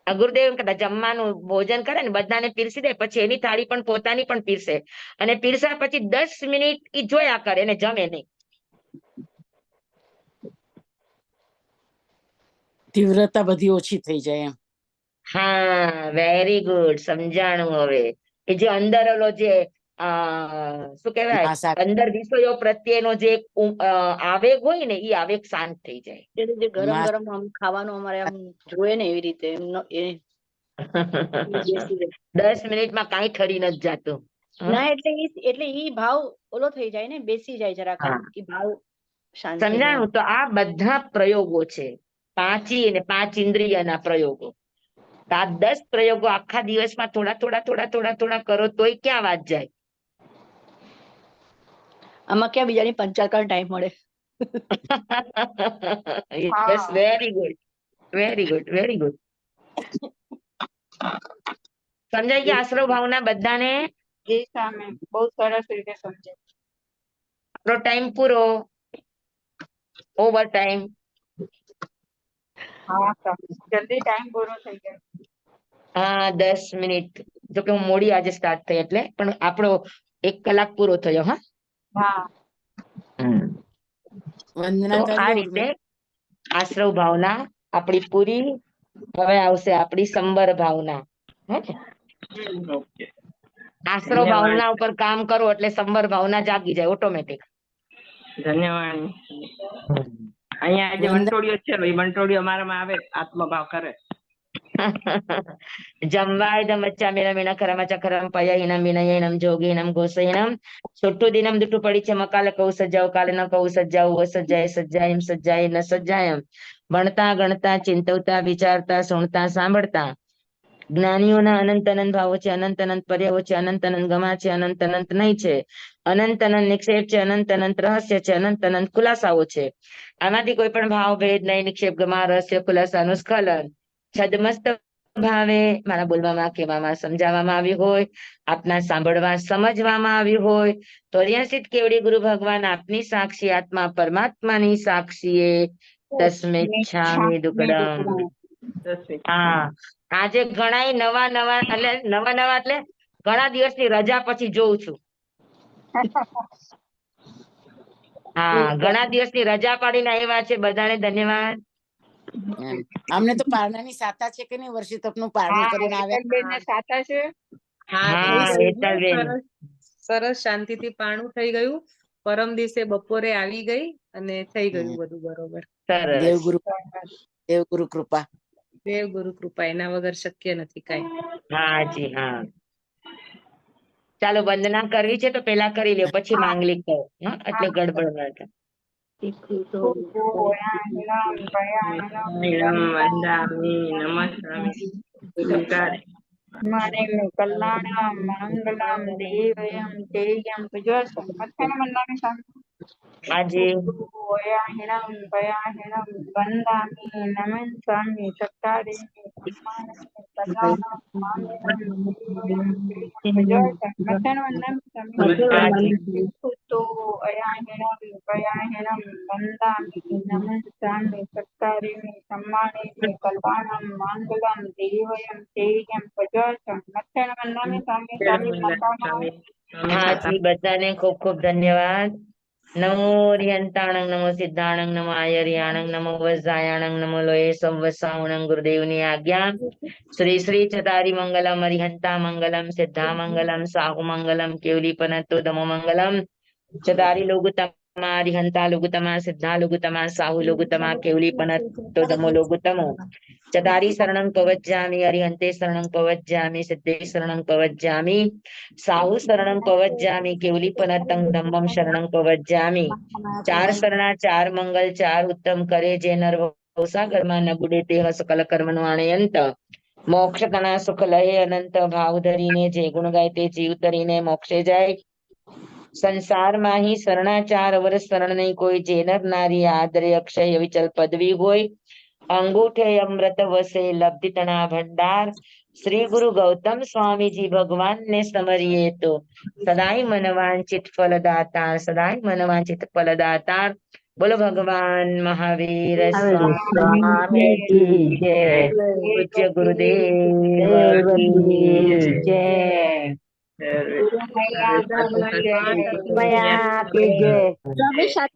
ગુરુદેવ કદાચ જમવાનું ભોજન કરે ને બધાને પીરસી દે, પછી એની થાળી પણ પોતાની પણ પીરસે અને પીરસ્યા પછી 10 મિનિટ ઈ જોયા કરે અને જમે નહીં. તીવ્રતા બધી ઓછી થઈ જાય એમ. હા, વેરી ગુડ, સમજાણું હવે. એ જે અંદર ઓલો જે શું કહેવાય, અંદર વિષયો પ્રત્યેનો જે આવેગ હોય ને એ આવેગ શાંત થઈ જાય. એટલે જે ગરમ ગરમ આમ ખાવાનું અમારે આમ જોઈએ ને એવી રીતે 10 મિનિટમાં કાંઈ ઠરી નથી જાતું. ના, એટલે ઈ ભાવ ઓલો થઈ જાય ને, બેસી જાય જરાક આમ, ઈ ભાવ શાંત થઈ જાય. સમજાણું? તો આ બધા પ્રયોગો છે, 5 અને 5 ઇન્દ્રિયના પ્રયોગો. તો આ 10 પ્રયોગો આખા દિવસમાં થોડા કરો તોય ક્યાં વાત જાય. આમાં ક્યાં બીજાની પંચાલ કરવાનો ટાઈમ મળે. Yes, very good, very good, very good. સમજાઈ ગયા આશ્રવ ભાવના બધાને? જી સ્વામી. બહુ સરસ રીતે સમજાય. આપણો ટાઈમ પૂરો. Over time. હા સ્વામી, જલ્દી ટાઈમ પૂરો થઈ ગયો. હા, 10 મિનિટ. જોકે હું મોડી આજે સ્ટાર્ટ થઈ એટલે, પણ આપણો 1 કલાક પૂરો થયો. હા. હા. વંદના તો આ કરી રીતે આશ્રવ ભાવના આપણી પૂરી. હવે આવશે આપણી સંબર ભાવના. આશ્રવ ભાવના ઉપર કામ કરો એટલે સંબર ભાવના જાગી જાય ઓટોમેટિક. ધન્યવાદ. અહીંયા આજે વંટોળિયો છે, એ વંટોળિયો મારામાં આવે, આત્મભાવ કરે. జంవాయుధం వచ్చామినమిన కరమచకరం పయహినం వినయనం જોગીનમ ઘોષહીનમ છોટું દિનમ દુટું પડી છે મકાલ કૌ સજાવ કાલે ન કૌ સજાવ સજાય સજાયમ સજાય ન સજાયમ ભણતા ગણતા ચિંતવતા વિચારતા સુણતા સાંભળતા જ્ઞાનીઓના અનંત અનંત ભાવો છે, અનંત અનંત પર્યાવો છે, અનંત અનંત ગમા છે, અનંત અનંત નહીં છે, અનંત અનંત નિક્ષેપ છે, અનંત અનંત રહસ્ય છે, અનંત અનંત ખુલાસાઓ છે. આમાંથી કોઈ પણ ભાવ ભેદ નહીં, નિક્ષેપ ગમા રહસ્ય ખુલાસાનું સ્ખલન છદમસ્ત ભાવે મારા બોલવામાં કહેવામાં સમજાવવામાં આવ્યું હોય, આપના સાંભળવા સમજવામાં આવ્યું હોય તો રિયાસિત કેવડી ગુરુ ભગવાન આપની સાક્ષી આત્મા પરમાત્માની સાક્ષીએ તસ્મેચ્છામિ દુક્કડમ. હા, આજે ઘણા નવા નવા એટલે ઘણા દિવસની રજા પછી જોઉં છું. હા, ઘણા દિવસની રજા પાડીને આવ્યા છે, બધાને ધન્યવાદ. એમ. અમને તો પારણાની સાતા છે કે નહીં, વર્ષિતપનું પારણું કરીને આવ્યા. હેતલબેનને સાતા છે. હા, હા, થઈ ગયું. હેતલબેન. સરસ શાંતિથી પારણું થઈ ગયું. પરમ દિવસે બપોરે આવી ગઈ અને થઈ ગયું બધું બરોબર. સરસ. દેવગુરુ કૃપા. દેવ ગુરુ કૃપા, એના વગર શક્ય નથી કાંઈ. હા જી હા. ચાલો વંદના કરવી છે તો પેલા કરી લ્યો, પછી માંગલિક કહો. હા, એટલે ગડબડ ના થાય. ભૂગોળાહિણં ભયાનં વંદામિ નમસ્કામિ સ્વીકારે. મણિં કલ્યાણં મંગલં દેવયં તેયં પૂજ્યસ્વ મથેન વંદામિ સ્વામી. હાજી. ભૂગોળાહિણં ભયાનં વંદામિ નમસ્કામિ સત્કારે મથેન વંદામિ સ્વામી. હાજી. તો અયાહિણં ભયાનં વંદામિ નમસ્કામિ સત્કારે સમ્માને કલ્યાણં મંગલં દેવયં તેયં પૂજ્યસ્વ મથેન વંદામિ સ્વામી. સ્વામી હાજી, બધાને ખૂબ ખૂબ ધન્યવાદ. નમો રિયંતાણંગ, નમો સિદ્ધાણંગ, નમો આયર્યાણંગ, નમો વજ્રાયાણંગ, નમો લોહે સંવત્સાવણંગ. ગુરુદેવની આજ્ઞા. શ્રી શ્રી ચતારી મંગલમ અરિહંતા મંગલમ સિદ્ધા મંગલમ સાહુ મંગલમ કેવલીપનતો દમો મંગલમ. ચતારી લોગુતમા અરિહંતા લોગુતમા સિદ્ધા લોગુતમા સાહુ લોગુતમા કેવલીપનતો દમો લોગુતમો. ચતારી શરણં પવજ્જામિ અરિહંતે શરણં પવજ્જામિ સિદ્ધે શરણં પવજ્જામિ સાહુ શરણં પવજ્જામિ કેવલીપનતં ધમ્મં શરણં પવજ્જામિ. ચાર શરણા ચાર મંગલ ચાર ઉત્તમ કરે જે નર સાગરમાં ન બુડે તે સકલ કર્મનો આણયંત. મોક્ષ તના સુખ લહે અનંત ભાવ ધરીને જે ગુણ ગાય તે જીવ તરીને મોક્ષે જાય. સંસારમાં હી શરણાચાર અવર શરણ નહીં કોઈ, જે નર નારી આદરે અક્ષય વિચલ પદવી હોય. અંગૂઠે અમૃત વસે લબ્ધિ તણા ભંડાર. શ્રી ગુરુ ગૌતમ સ્વામીજી ભગવાન ને સમરીએ તો સદાય મનવાંચિત ફલદાતા, સદાય મનવાંચિત ફલદાતા. બોલો ભગવાન મહાવીર સ્વામી કી જય. પૂજ્ય ગુરુદેવ કી જય.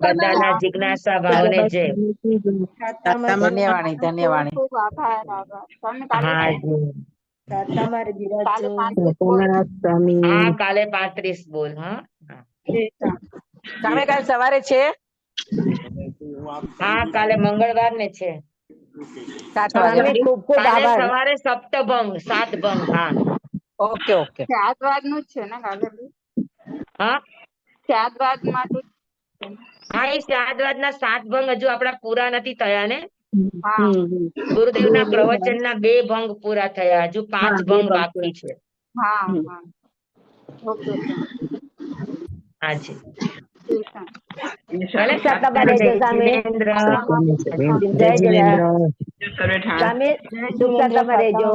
બધાના જિજ્ઞાસા ભાવને જય. ધન્યવાણી ધન્યવાણી. ખૂબ આભાર. સ્વામી કાલે હાજી. કાલે હા, કાલે 35 બોલ. હા તમે કાલ સવારે છે? હા, કાલે મંગળવાર ને છે. 7 વાગે. કાલે સવારે સપ્તભંગ 7 ભંગ. હા ઓકે ઓકે. 7 વાગનું જ છે ને કાલે? હા 7 વાગમાંથી. હા, એ 7 વાગના 7 ભંગ હજુ આપડા પૂરા નથી થયા ને. હા ગુરુદેવના પ્રવચનના 2 ભંગ પૂરા થયા, હજુ 5 ભંગ બાકી છે. હા હા. ઓકે હાજી. ઠીક છે. ભલે જિનેન્દ્ર. જય જિનેન્દ્ર. સર્વે ઠાણ. તમે સુખ તમારે જો.